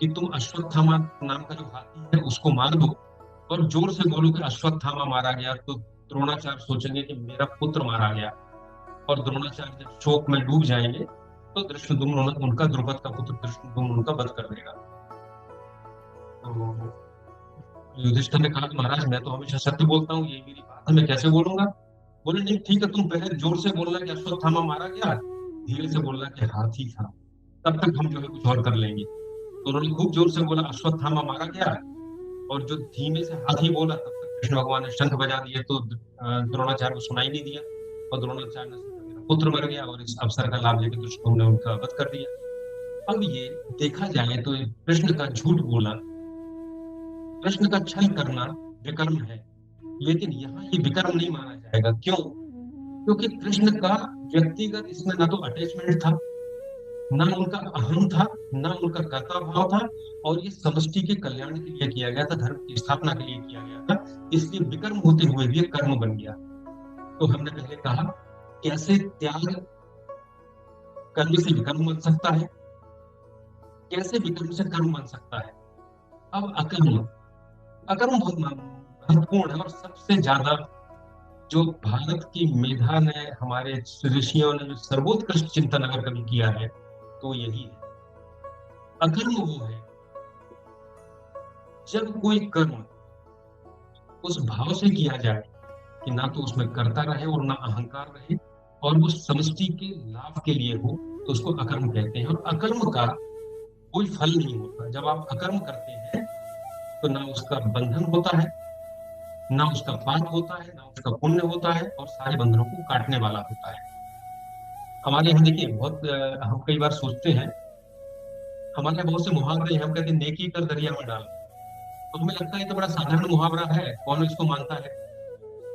कि तुम अश्वत्थामा नाम का जो हाथी है उसको मार दो, और जोर से बोलो कि अश्वत्थामा मारा गया, तो द्रोणाचार्य सोचेंगे कि मेरा पुत्र मारा गया, और द्रोणाचार्य जब शोक में डूब जाएंगे तो धृष्टद्युम्न उनका, द्रुपद का पुत्र धृष्टद्युम्न उनका वध कर देगा। तो युधिष्ठिर ने कहा कि महाराज मैं तो हमेशा सत्य बोलता हूँ, ये मेरी बात है, मैं कैसे बोलूंगा? बोले नहीं ठीक है, तुम पहले जोर से बोलना कि अश्वत्थामा मारा गया, धीरे से बोलना कि हाथी था, तब तक हम जो है कुछ और कर लेंगे। तो उन्होंने खूब जोर से बोला अश्वत्थामा मारा गया, और जो धीमे से हाथी बोला तब तक कृष्ण भगवान ने शंख बजा दिए, तो द्रोणाचार्य को सुनाई नहीं दिया, और द्रोणाचार्य ने सोचा मेरा पुत्र मर गया, और इस अवसर का लाभ लेकर दुष्टों ने उनका वध कर दिया। अब ये देखा जाए तो कृष्ण का झूठ बोलना, कृष्ण का छल करना विकर्म है, लेकिन यहाँ ये विकर्म नहीं माना जाएगा। क्यों? क्योंकि कृष्ण का व्यक्तिगत इसमें ना तो अटैचमेंट था, ना उनका अहम था, ना उनका कर्ता भाव था, और ये समष्टि के कल्याण के लिए किया गया था, धर्म की स्थापना के लिए किया गया था, इसलिए विकर्म होते हुए भी कर्म बन गया। तो हमने पहले कहा कैसे त्याग कर्म से विकर्म बन सकता है, कैसे विकर्म से कर्म बन सकता है। अब अकर्म, अकर्म बहुत महत्वपूर्ण है, और सबसे ज्यादा जो भारत की मेधा ने, हमारे ऋषियों ने जो सर्वोत्कृष्ट चिंतन अगर कभी किया है तो यही है। अकर्म वो है जब कोई कर्म उस भाव से किया जाए कि ना तो उसमें कर्ता रहे और ना अहंकार रहे, और वो समष्टि के लाभ के लिए हो, तो उसको अकर्म कहते हैं। और अकर्म का कोई फल नहीं होता। जब आप अकर्म करते हैं तो ना उसका बंधन होता है, ना उसका पाप होता है, ना उसका पुण्य होता है, और सारे बंधनों को काटने वाला होता है। हमारे यहाँ देखिए बहुत हम कई बार सोचते हैं, हमारे यहाँ बहुत से मुहावरे हैं, हम कहते हैं नेकी कर दरिया में डाल, तो हमें लगता है तो बड़ा साधारण मुहावरा है, कौन इसको मानता है।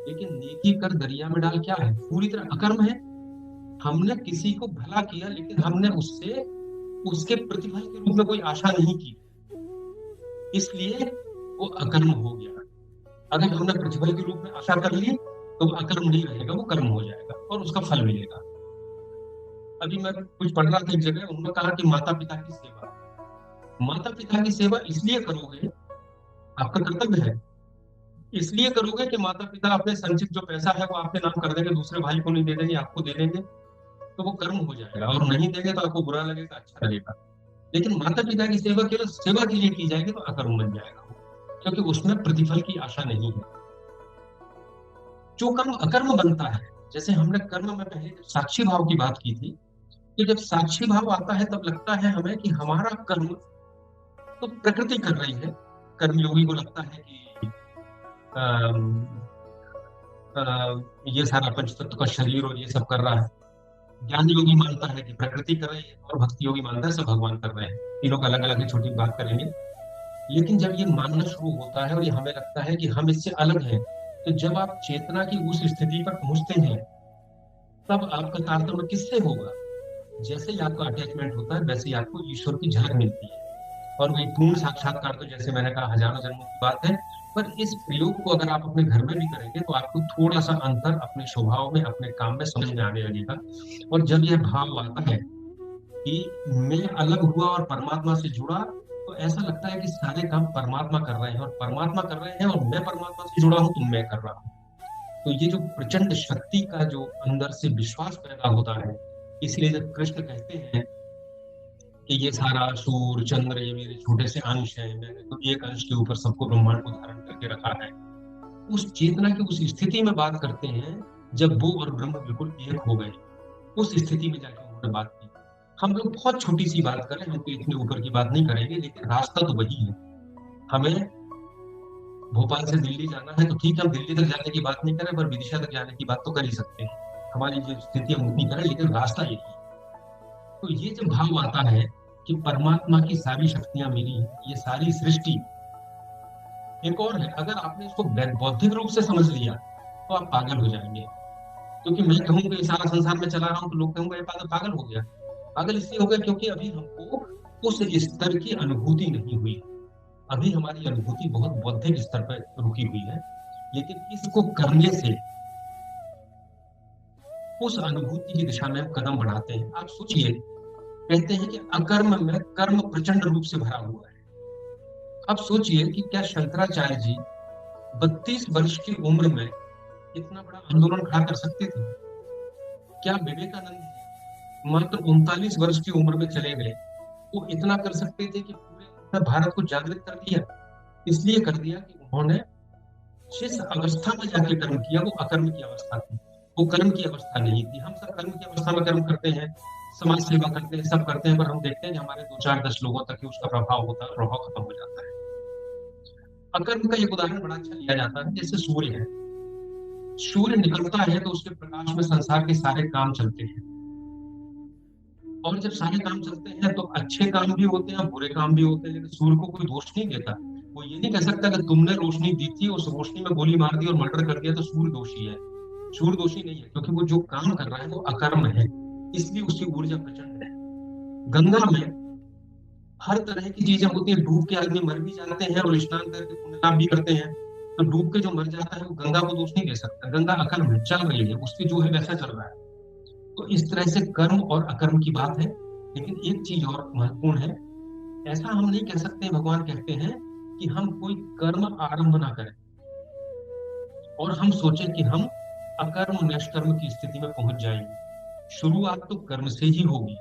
लेकिन नेकी कर दरिया में डाल क्या है? पूरी तरह अकर्म है। हमने किसी को भला किया, लेकिन हमने उससे उसके प्रतिफल के रूप में कोई आशा नहीं की, इसलिए वो अकर्म हो गया। अगर हमने प्रतिफल के रूप में आशा कर ली तो वो अकर्म नहीं रहेगा, वो कर्म हो जाएगा और उसका फल मिलेगा। अभी मैं कुछ पढ़ रहा था एक जगह, उन्होंने कहा कि माता पिता की सेवा, माता पिता की सेवा इसलिए करोगे, आपका कर्तव्य है, इसलिए करोगे कि माता पिता अपने संचित जो पैसा है वो आपके नाम कर देंगे, दूसरे भाई को नहीं दे देंगे, आपको दे देंगे, तो वो कर्म हो जाएगा। और नहीं देंगे तो आपको बुरा लगेगा, अच्छा लगेगा। लेकिन माता पिता की सेवा केवल सेवा के लिए की जाएगी तो अकर्म बन जाएगा, क्योंकि उसमें प्रतिफल की आशा नहीं है। जो कर्म अकर्म बनता है, जैसे हमने कर्म में पहले साक्षी भाव की बात की थी, तो जब साक्षी भाव आता है तब लगता है हमें कि हमारा कर्म तो प्रकृति कर रही है। कर्मयोगी को लगता है कि ये सारा पंचतत्व का शरीर और ये सब कर रहा है। ज्ञान योगी मानता है कि प्रकृति कर रही है, और भक्ति योगी मानता है सब भगवान कर रहे हैं। तीनों का अलग अलग है, छोटी बात करेंगे। लेकिन जब ये मानना शुरू होता है और ये हमें लगता है कि हम इससे अलग हैं, तो जब आप चेतना की उस स्थिति पर पहुंचते हैं तब आपका तारतम्य किससे होगा? जैसे ही आपका अटैचमेंट होता है वैसे ही आपको ईश्वर की झलक मिलती है, और वही पूर्ण साक्षात्कार तो जैसे मैंने कहा हजारों जन्मों की बात है। पर इस प्रयोग को अगर आप अपने घर में भी करेंगे तो आपको थोड़ा सा अंतर अपने स्वभाव में, अपने काम में समझ में आने लगेगा। और जब यह भाव आता है कि मैं अलग हुआ और परमात्मा से जुड़ा, तो ऐसा लगता है कि सारे काम परमात्मा कर रहे हैं, और परमात्मा कर रहे हैं, और मैं परमात्मा से जुड़ा हूं तो मैं कर रहा हूँ। तो ये जो प्रचंड शक्ति का जो अंदर से विश्वास पैदा होता है, इसलिए जब कृष्ण कहते हैं कि ये सारा सूर्य चंद्र ये मेरे छोटे से अंश है, मैंने तो एक अंश के ऊपर सबको ब्रह्मांड को धारण करके रखा है, उस चेतना की उस स्थिति में बात करते हैं जब वो और ब्रह्म बिल्कुल एक हो गए। उस स्थिति में जाके उन्होंने बात की। हम लोग बहुत छोटी सी बात करें, हम तो इतने ऊपर की बात नहीं करेंगे, लेकिन रास्ता तो वही है। हमें भोपाल से दिल्ली जाना है तो ठीक है, हम दिल्ली तक जाने की बात नहीं करें, पर विदिशा तक जाने की बात तो कर ही सकते हैं। हमारी जो स्थिति हम उतनी करें, लेकिन रास्ता यही है। तो ये जब भाव आता है कि परमात्मा की सारी शक्तियां मेरी हैं, ये सारी सृष्टि। एक और है, अगर आपने इसको बौद्धिक रूप से समझ लिया तो आप पागल हो जाएंगे। क्योंकि मैं कहूंगा ये सारा संसार में चला रहा हूँ तो लोग कहेंगे ये पागल पागल हो गया। पागल इसलिए हो गया क्योंकि अभी हमको उस स्तर की अनुभूति नहीं हुई। अभी हमारी अनुभूति बहुत बौद्धिक स्तर पर रुकी हुई है, लेकिन इसको करने से उस अनुभूति की दिशा में हम कदम बढ़ाते हैं। आप सोचिए, कहते हैं कि अकर्म में कर्म प्रचंड रूप से भरा हुआ है। अब सोचिए कि क्या शंकराचार्य जी 32 वर्ष की उम्र में इतना बड़ा आंदोलन खड़ा कर सकते थे? क्या विवेकानंद मात्र 39 वर्ष की उम्र में चले गए, वो इतना कर सकते थे कि पूरे भारत को जागृत कर दिया? इसलिए कर दिया कि उन्होंने जिस अवस्था में जाके कर्म किया वो अकर्म की अवस्था थी, वो कर्म की अवस्था नहीं थी। हम सब कर्म की अवस्था में कर्म करते हैं, समाज सेवा करते हैं, सब करते हैं, पर हम देखते हैं कि हमारे 2 4 10 लोगों तक ही उसका प्रभाव होता है, प्रभाव खत्म हो जाता है। अकर्म का एक उदाहरण बड़ा अच्छा लिया जाता है, जैसे सूर्य है। सूर्य निकलता है तो उसके प्रकाश में संसार के सारे काम चलते हैं, और जब सारे काम चलते हैं तो अच्छे काम भी होते हैं, बुरे काम भी होते हैं, लेकिन सूर्य को कोई दोष नहीं देता। वो ये नहीं कह सकता कि तुमने रोशनी दी थी, उस रोशनी में गोली मार दी और मर्डर कर दिया तो सूर्य दोषी है। सूर्य दोषी नहीं है, क्योंकि वो जो काम कर रहा है वो अकर्म है, इसलिए उसकी ऊर्जा प्रचंड है। गंगा में हर तरह की चीजें होती है, डूब के आदमी मर भी जाते हैं और स्नान करके पुण्य काम भी करते हैं। तो डूब के जो मर जाता है वो गंगा को दोष नहीं दे सकता, गंगा अकर्म है, चल रही है, उसकी जो है वैसा चल रहा है। तो इस तरह से कर्म और अकर्म की बात है। लेकिन एक चीज और महत्वपूर्ण है, ऐसा हम नहीं कह सकते, भगवान कहते हैं कि हम कोई कर्म आरंभ ना करें और हम सोचें कि हम अकर्म निष्कर्म की स्थिति में पहुंच जाएंगे। शुरुआत तो कर्म से ही होगी।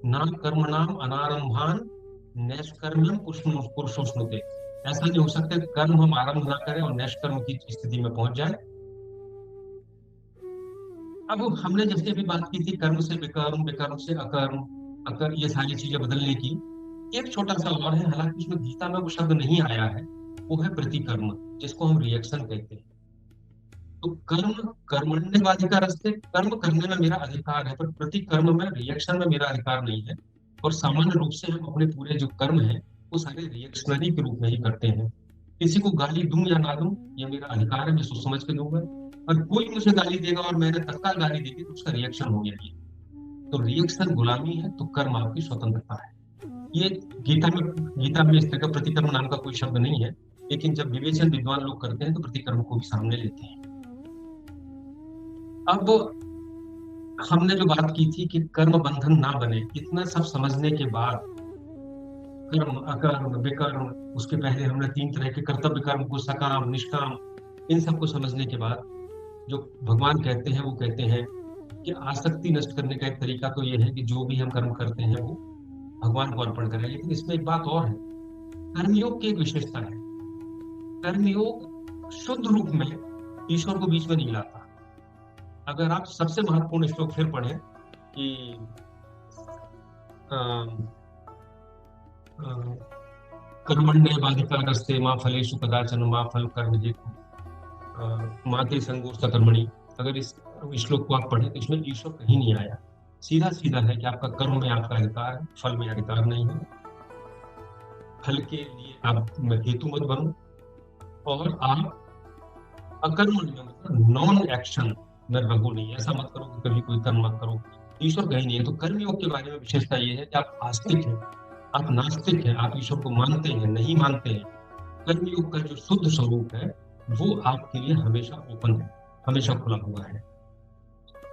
नाम कर्म नाम अनारंभान नैष्कर्म्यम पुरुषोष्णुते। ऐसा नहीं हो सकता कर्म हम आरंभ ना करें और नैष्कर्म की स्थिति में पहुंच जाए। अब हमने जैसे भी बात की थी कर्म से विकर्म, विकर्म से अकर्म, अकर्म, ये सारी चीजें बदलने की। एक छोटा सा और है, हालांकि उसमें गीता में वो शब्द नहीं आया है, वो है प्रतिकर्म, जिसको हम रिएक्शन कहते हैं। तो कर्म कर्मण्यवाधिकारस्ते, कर्म करने में मेरा अधिकार है, पर प्रतिकर्म में, रिएक्शन में मेरा अधिकार नहीं है। और सामान्य रूप से हम अपने पूरे जो कर्म है वो सारे रिएक्शनरी के रूप में ही करते हैं। किसी को गाली दूं या ना दूं ये मेरा अधिकार है, मैं सोच समझ के दूंगा। और कोई मुझे गाली देगा और मैंने तत्काल गाली दी थी तो उसका रिएक्शन हो गया। ये तो रिएक्शन गुलामी है, तो कर्म आपकी स्वतंत्रता है। ये गीता में इस तरह का प्रतिकर्म नाम का कोई शब्द नहीं है, लेकिन जब विवेचन विद्वान लोग करते हैं तो प्रतिकर्म को भी सामने लेते हैं। अब हमने जो बात की थी कि कर्म बंधन ना बने, इतना सब समझने के बाद कर्म अकर्म विकर्म, उसके पहले हमने 3 तरह के कर्तव्य कर्म को, सकाम निष्काम, इन सबको समझने के बाद जो भगवान कहते हैं वो कहते हैं कि आसक्ति नष्ट करने का एक तरीका तो ये है कि जो भी हम कर्म करते हैं वो भगवान को अर्पण करें। लेकिन इसमें एक बात और है, कर्मयोग की एक विशेषता है। कर्मयोग शुद्ध रूप में ईश्वर को बीच में नहीं लाता। अगर आप सबसे महत्वपूर्ण श्लोक फिर पढ़ें कि कर्मण्येवाधिकारस्ते मा फलेषु कदाचन मा फल कर्म हेतु माते संगोष्ठ कर्मणि, अगर इस श्लोक को आप पढ़ें तो इसमें ईश्वर कहीं नहीं आया। सीधा सीधा है कि आपका कर्म में आपका अधिकार है, फल में अधिकार नहीं है। फल के लिए आप हेतु मत बनो, और आप अकर्म मतलब नॉन एक्शन में रहो नहीं। ऐसा मत करो कि कभी कोई कर्म मत करो, ईश्वर कहीं नहीं है। तो कर्मयोग के बारे में विशेषता ये है कि आप आस्तिक हैं, आप नास्तिक हैं, आप ईश्वर को मानते हैं नहीं मानते हैं। कर्मयोग का जो शुद्ध स्वरूप है वो आपके लिए हमेशा ओपन है, हमेशा खुला हुआ है।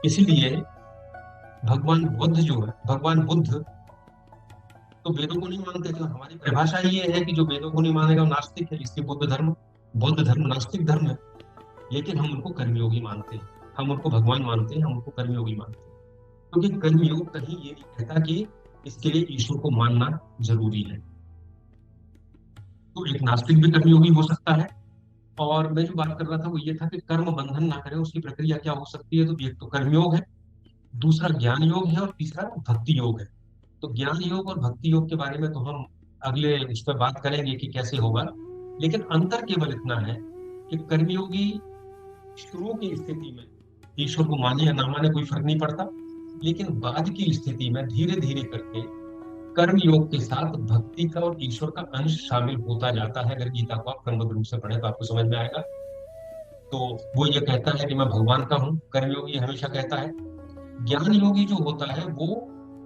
इसीलिए भगवान बुद्ध जो है, भगवान बुद्ध तो वेदों को नहीं मानते थे। हमारी परिभाषा ये है कि जो वेदों को नहीं मानेगा वो नास्तिक है, इसलिए बौद्ध धर्म नास्तिक धर्म है। लेकिन हम उनको कर्मयोगी मानते हैं, हम उनको भगवान मानते हैं, हम उनको कर्मयोगी मानते हैं। क्योंकि कर्मयोग कहीं ये नहीं कहता कि इसके लिए ईश्वर को मानना जरूरी है। तो एक नास्तिक भी कर्मयोगी हो सकता है। और मैं जो बात कर रहा था वो ये था कि कर्म बंधन ना करे, उसकी प्रक्रिया क्या हो सकती है। तो एक तो कर्मयोग है, दूसरा ज्ञान योग है, और तीसरा भक्ति योग है। तो ज्ञान योग और भक्ति योग के बारे में तो हम अगले उस पर बात करेंगे कि कैसे होगा। लेकिन अंतर केवल इतना है कि कर्मयोगी शुरू की स्थिति में ईश्वर को माने या ना माने कोई फर्क नहीं पड़ता, लेकिन बाद की स्थिति में धीरे धीरे करके कर्म योग के साथ भक्ति का और ईश्वर का अंश शामिल होता जाता है। अगर गीता को आप क्रमबद्ध रूप से पढ़े तो आपको समझ में आएगा। तो वो ये कहता है कि मैं भगवान का हूँ, कर्मयोगी हमेशा कहता है। ज्ञान योगी जो होता है वो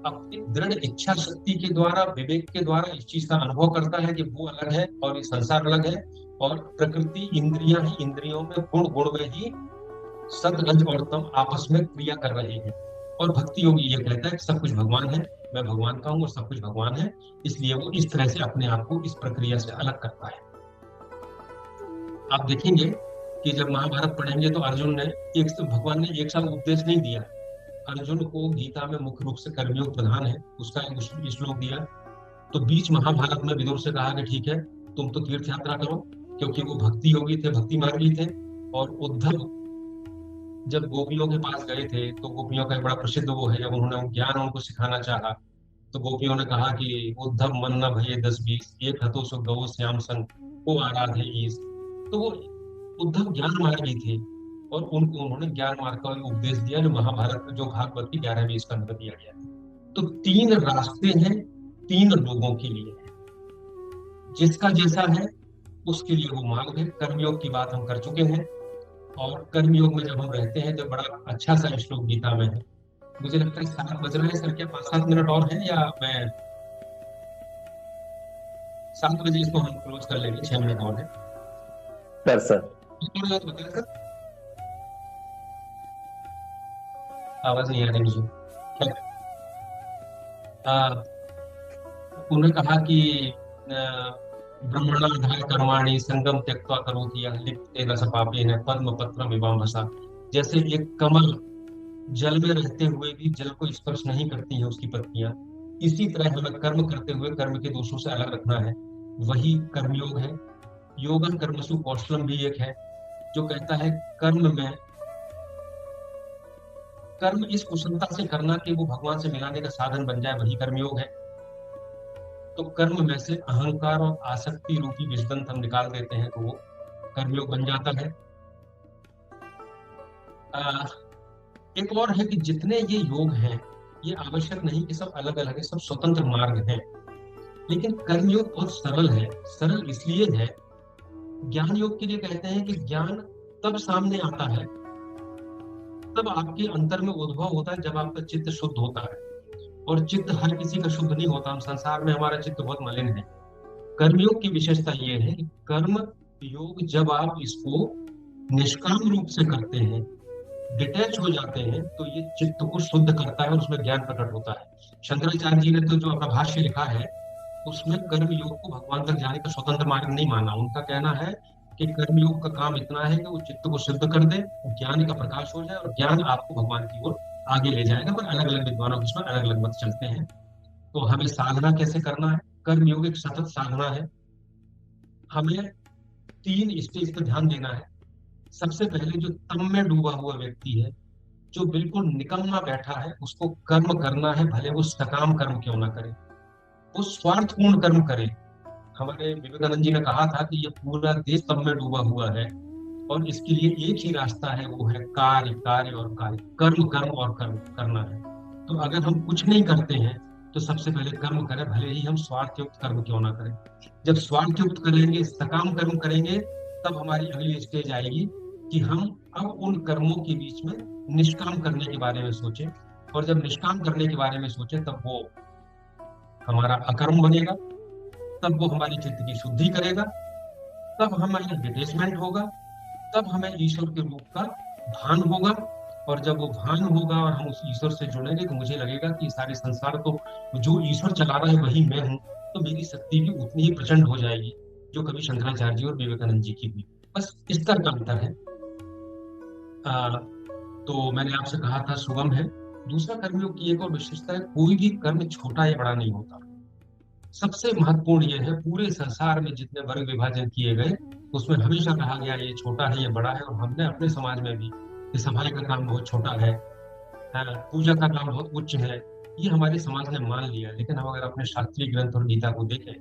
अपनी दृढ़ इच्छा शक्ति के द्वारा, विवेक के द्वारा इस चीज का अनुभव करता है कि वो अलग है और ये संसार अलग है, और प्रकृति इंद्रियां ही इंद्रियों में, गुण गुण में ही सत रज और तम आपस में क्रिया कर रहे हैं। और भक्ति योगी ये कहता है कि सब कुछ भगवान है, मैं भगवान का हूँ और सब कुछ भगवान है, इसलिए वो इस तरह से अपने आप को इस प्रक्रिया से अलग करता है। आप देखेंगे कि जब महाभारत पढ़ेंगे तो अर्जुन ने भगवान ने एक साल उपदेश नहीं दिया। अर्जुन को गीता में मुख्य रूप से कर्मयोग प्रधान है, उसका एक श्लोक दिया। तो बीच महाभारत में विदुर से कहा कि ठीक है, तुम तो तीर्थ यात्रा करो, क्योंकि वो भक्ति योगी थे, भक्ति मार्गी थे। और उद्धव जब गोपियों के पास गए थे तो गोपियों का एक बड़ा प्रसिद्ध वो है, जब उन्होंने ज्ञान उनको सिखाना चाहा तो गोपियों ने कहा कि उद्धव मन न भये 10-20, एक हतो सो गौ श्याम संग को आराधे ईस। तो वो उद्धव ज्ञान मार्गी थे, और उनको उन्होंने ज्ञान मार्ग का उपदेश दिया, जो महाभारत में, जो भागवत की 11वीं स्कंद में दिया गया। तो 3 रास्ते हैं 3 लोगों के लिए, जिसका जैसा है उसके लिए वो मार्ग है। कर्मयोग की बात हम कर चुके हैं, और कर्मयोग में जब हम रहते हैं तो बड़ा अच्छा सा श्लोक गीता में है। मुझे लगता है 7 बज रहे हैं सर, क्या 5-7 मिनट और है, या मैं 7 बजे इसको हम क्लोज कर लेंगे, 6 मिनट और है सर। तो बताया सर, आवाज नहीं आ रही मुझे। उन्होंने कहा कि ब्रह्मणाधाय कर्माणि संगम त्यक्त्वा करोति यः लिप्ते रसपापेन पद्म पत्रम इवाम्भसा। जैसे एक कमल जल में रहते हुए भी जल को स्पर्श नहीं करती है उसकी पत्तियां, इसी तरह हमें कर्म करते हुए कर्म के दोषों से अलग रखना है, वही कर्मयोग है। योगन कर्मसु कौशलम भी एक है, जो कहता है कर्म इस कुशलता से करना कि वो भगवान से मिलाने का साधन बन जाए, वही कर्मयोग है। तो कर्म में से अहंकार और आसक्ति रूपी विषदंत हम निकाल देते हैं तो वो कर्मयोग बन जाता है। एक और है कि जितने ये योग हैं, ये आवश्यक नहीं कि सब अलग अलग है, सब स्वतंत्र मार्ग हैं। लेकिन कर्मयोग बहुत सरल है। सरल इसलिए है, ज्ञान योग के लिए कहते हैं कि ज्ञान तब सामने आता है, तब आपके अंतर में उद्भव होता है, जब आपका चित्त शुद्ध होता है। और चित्त हर किसी का शुद्ध नहीं होता, हम संसार में हमारा चित्त बहुत मलिन है। कर्मयोग की विशेषता ये है कि कर्म योग जब आप इसको निष्काम रूप से करते हैं, डिटैच हो जाते हैं, तो ये चित्त को शुद्ध करता है और उसमें ज्ञान प्रकट होता है। शंकराचार्य जी ने तो जो अपना भाष्य लिखा है उसमें कर्म योग को भगवान तक जाने का स्वतंत्र मार्ग नहीं माना। उनका कहना है कि कर्म योग का काम इतना है कि वो चित्त को शुद्ध कर दे, ज्ञान का प्रकाश हो जाए, और ज्ञान आपको भगवान की ओर आगे ले जाएगा। पर अलग अलग विद्वानों के इसमें अलग अलग मत चलते हैं। तो हमें साधना कैसे करना है? कर्म योग एक सतत साधना है। हमें 3 स्टेज पर ध्यान देना है। सबसे पहले जो तम में डूबा हुआ व्यक्ति है, जो बिल्कुल निकम्मा बैठा है, उसको कर्म करना है, भले वो सकाम कर्म क्यों ना करे, वो स्वार्थपूर्ण कर्म करे। हमारे विवेकानंद जी ने कहा था कि ये पूरा देश तम में डूबा हुआ है, और इसके लिए एक ही रास्ता है, वो है कार्य, कार्य और कार्य, कर्म, कर्म और कर्म करना है। तो अगर हम कुछ नहीं करते हैं तो सबसे पहले कर्म करें, भले ही हम स्वार्थयुक्त कर्म क्यों ना करें। जब स्वार्थयुक्त करेंगे, सकाम कर्म करेंगे, तब हमारी अगली स्टेज आएगी कि हम अब उन कर्मों के बीच में निष्काम करने के बारे में सोचें। और जब निष्काम करने के बारे में सोचें, तब वो हमारा अकर्म बनेगा, तब वो हमारी चित्त की शुद्धि करेगा, तब हमारा डिटेचमेंट होगा, तब हमें ईश्वर के रूप का भान होगा। और जब वो भान होगा और हम उस ईश्वर से जुड़ेंगे, तो मुझे लगेगा कि सारे संसार तो जो ईश्वर चला रहा है वही मैं हूँ। तो मेरी शक्ति भी उतनी ही प्रचंड हो जाएगी जो कभी शंकराचार्य जी और विवेकानंद जी की हुई। बस इस तरह का अंतर है। आ, तो मैंने आपसे कहा था सुगम है। दूसरा कर्मयोग की एक और विशेषता है, कोई भी कर्म छोटा या बड़ा नहीं होता। सबसे महत्वपूर्ण यह है, पूरे संसार में जितने वर्ग विभाजन किए गए उसमें हमेशा कहा गया ये छोटा है ये बड़ा है। और हमने अपने समाज में भी कि सफाई का काम बहुत छोटा है, पूजा का काम बहुत उच्च है, ये हमारे समाज ने मान लिया। लेकिन हम अगर अपने शास्त्रीय ग्रंथ और गीता को देखें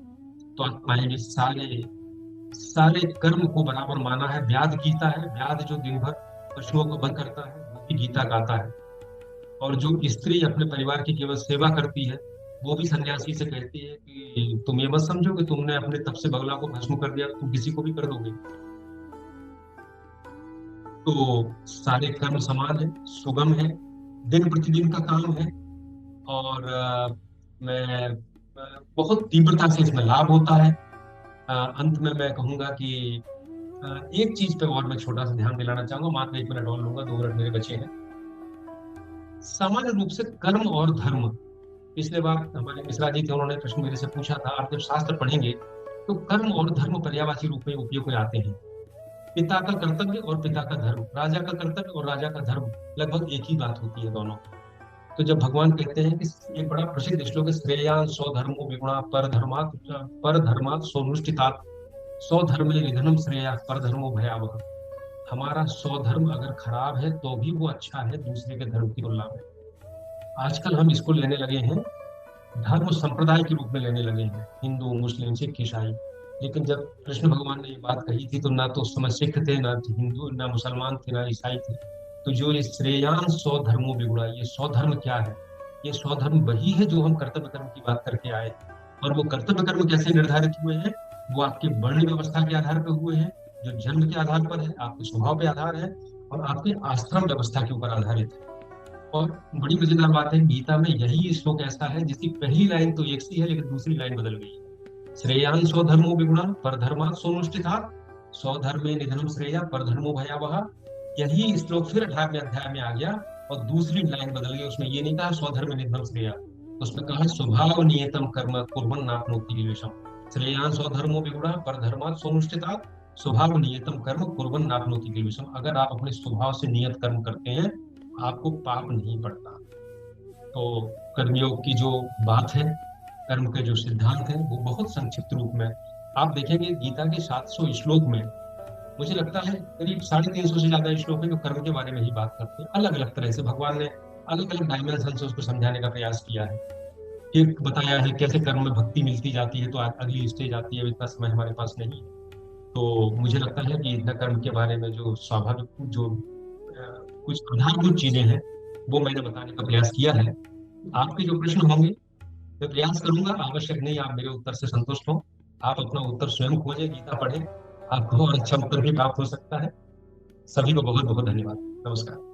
तो आप पाएंगे सारे सारे कर्म को बराबर माना है। व्याध गीता है, व्याध जो दिन भर पशुओं को बंद करता है वो भी गीता गाता है। और जो स्त्री अपने परिवार की केवल सेवा करती है वो भी सन्यासी से कहती है कि तुम ये मत समझो कि तुमने अपने तप से बगला को भस्म कर दिया, तुम किसी को भी कर दोगे। तो सारे कर्म समान है, सुगम है, दिन प्रतिदिन का काम है। और मैं बहुत तीव्रता से इसमें लाभ होता है। अंत में मैं कहूंगा कि एक चीज पे और मैं छोटा सा ध्यान दिलाना चाहूंगा, मात्र 1 मिनट और लूंगा, 2 मिनट मेरे बचे हैं। सामान्य रूप से कर्म और धर्म, पिछले बार हमारे मिश्रा जी थे, उन्होंने प्रश्न मेरे से पूछा था, आप जब शास्त्र पढ़ेंगे तो कर्म और धर्म पर्यायवाची रूप में उपयोग में आते हैं। पिता का कर्तव्य और पिता का धर्म, राजा का कर्तव्य और राजा का धर्म, लगभग एक ही बात होती है दोनों। तो जब भगवान कहते हैं कि एक बड़ा प्रसिद्ध श्लोक है, श्रेयान स्वधर्मो विगुणा पर धर्मात् स्वनुष्ठितात् स्वधर्मे निधनम श्रेया पर धर्मो भयावह। हमारा स्वधर्म अगर खराब है तो भी वो अच्छा है दूसरे के धर्म की तुलना में। आजकल हम इसको लेने लगे हैं, धर्म संप्रदाय के रूप में लेने लगे हैं, हिंदू मुस्लिम सिख ईसाई। लेकिन जब कृष्ण भगवान ने ये बात कही थी तो ना तो उस समय सिख थे, ना हिंदू, ना मुसलमान थे, ना ईसाई थे। तो जो ये श्रेयान स्वधर्मो विगुणा, ये स्वधर्म क्या है? ये स्वधर्म वही है जो हम कर्तव्य कर्म की बात करके आए। और वो कर्तव्य कर्म कैसे निर्धारित हुए हैं? वो आपके वर्ण व्यवस्था के आधार पर हुए हैं, जो जन्म के आधार पर है, आपके स्वभाव पे आधार है, और आपके आश्रम व्यवस्था के ऊपर आधारित है। और बड़ी मजेदार बात है, गीता में यही श्लोक ऐसा है जिसकी पहली लाइन तो एक सी है लेकिन दूसरी लाइन बदल गई है। श्रेयान स्वधर्मो विगुणा पर धर्मात् स्वनुष्ठिता स्वधर्मे निधनम श्रेया पर धर्मो भयावह। यही श्लोक फिर 18वें अध्याय में आ गया और दूसरी लाइन बदल गई। उसमें ये नहीं कहा स्वधर्म निधनम श्रेया, उसमें कहा स्वभाव नियतम कर्म कुर्वन् नाप्नोति किल्बिषम्। श्रेयान स्वधर्मो विगुणा पर धर्मात् स्वनुष्ठिता स्वभाव नियतम कर्म कुर्वन् नाप्नोति किल्बिषम्। अगर आप अपने स्वभाव से नियत कर्म करते हैं आपको पाप नहीं पड़ता। तो कर्मयोग की जो बात है, कर्म के जो सिद्धांत है, वो बहुत संक्षिप्त रूप में आप देखेंगे गीता के 700 श्लोक में। मुझे लगता है करीब 350 से ज्यादा श्लोक है जो कर्म के बारे में ही बात करते हैं। अलग अलग तरह से भगवान ने अलग अलग डायमेंशन से उसको समझाने का प्रयास किया है। एक बताया है कैसे कर्म में भक्ति मिलती जाती है तो अगली स्टेज आती है, इतना समय हमारे पास नहीं है। तो मुझे लगता है कि इतना कर्म के बारे में जो स्वाभाविक जो कुछ आधारभूत चीजें हैं वो मैंने बताने का प्रयास किया है। आपके जो प्रश्न होंगे मैं प्रयास करूंगा, आवश्यक नहीं आप मेरे उत्तर से संतुष्ट हो, आप अपना उत्तर स्वयं खोजें, गीता पढ़ें, आपको और अच्छा उत्तर भी प्राप्त हो सकता है। सभी को बहुत बहुत धन्यवाद। नमस्कार।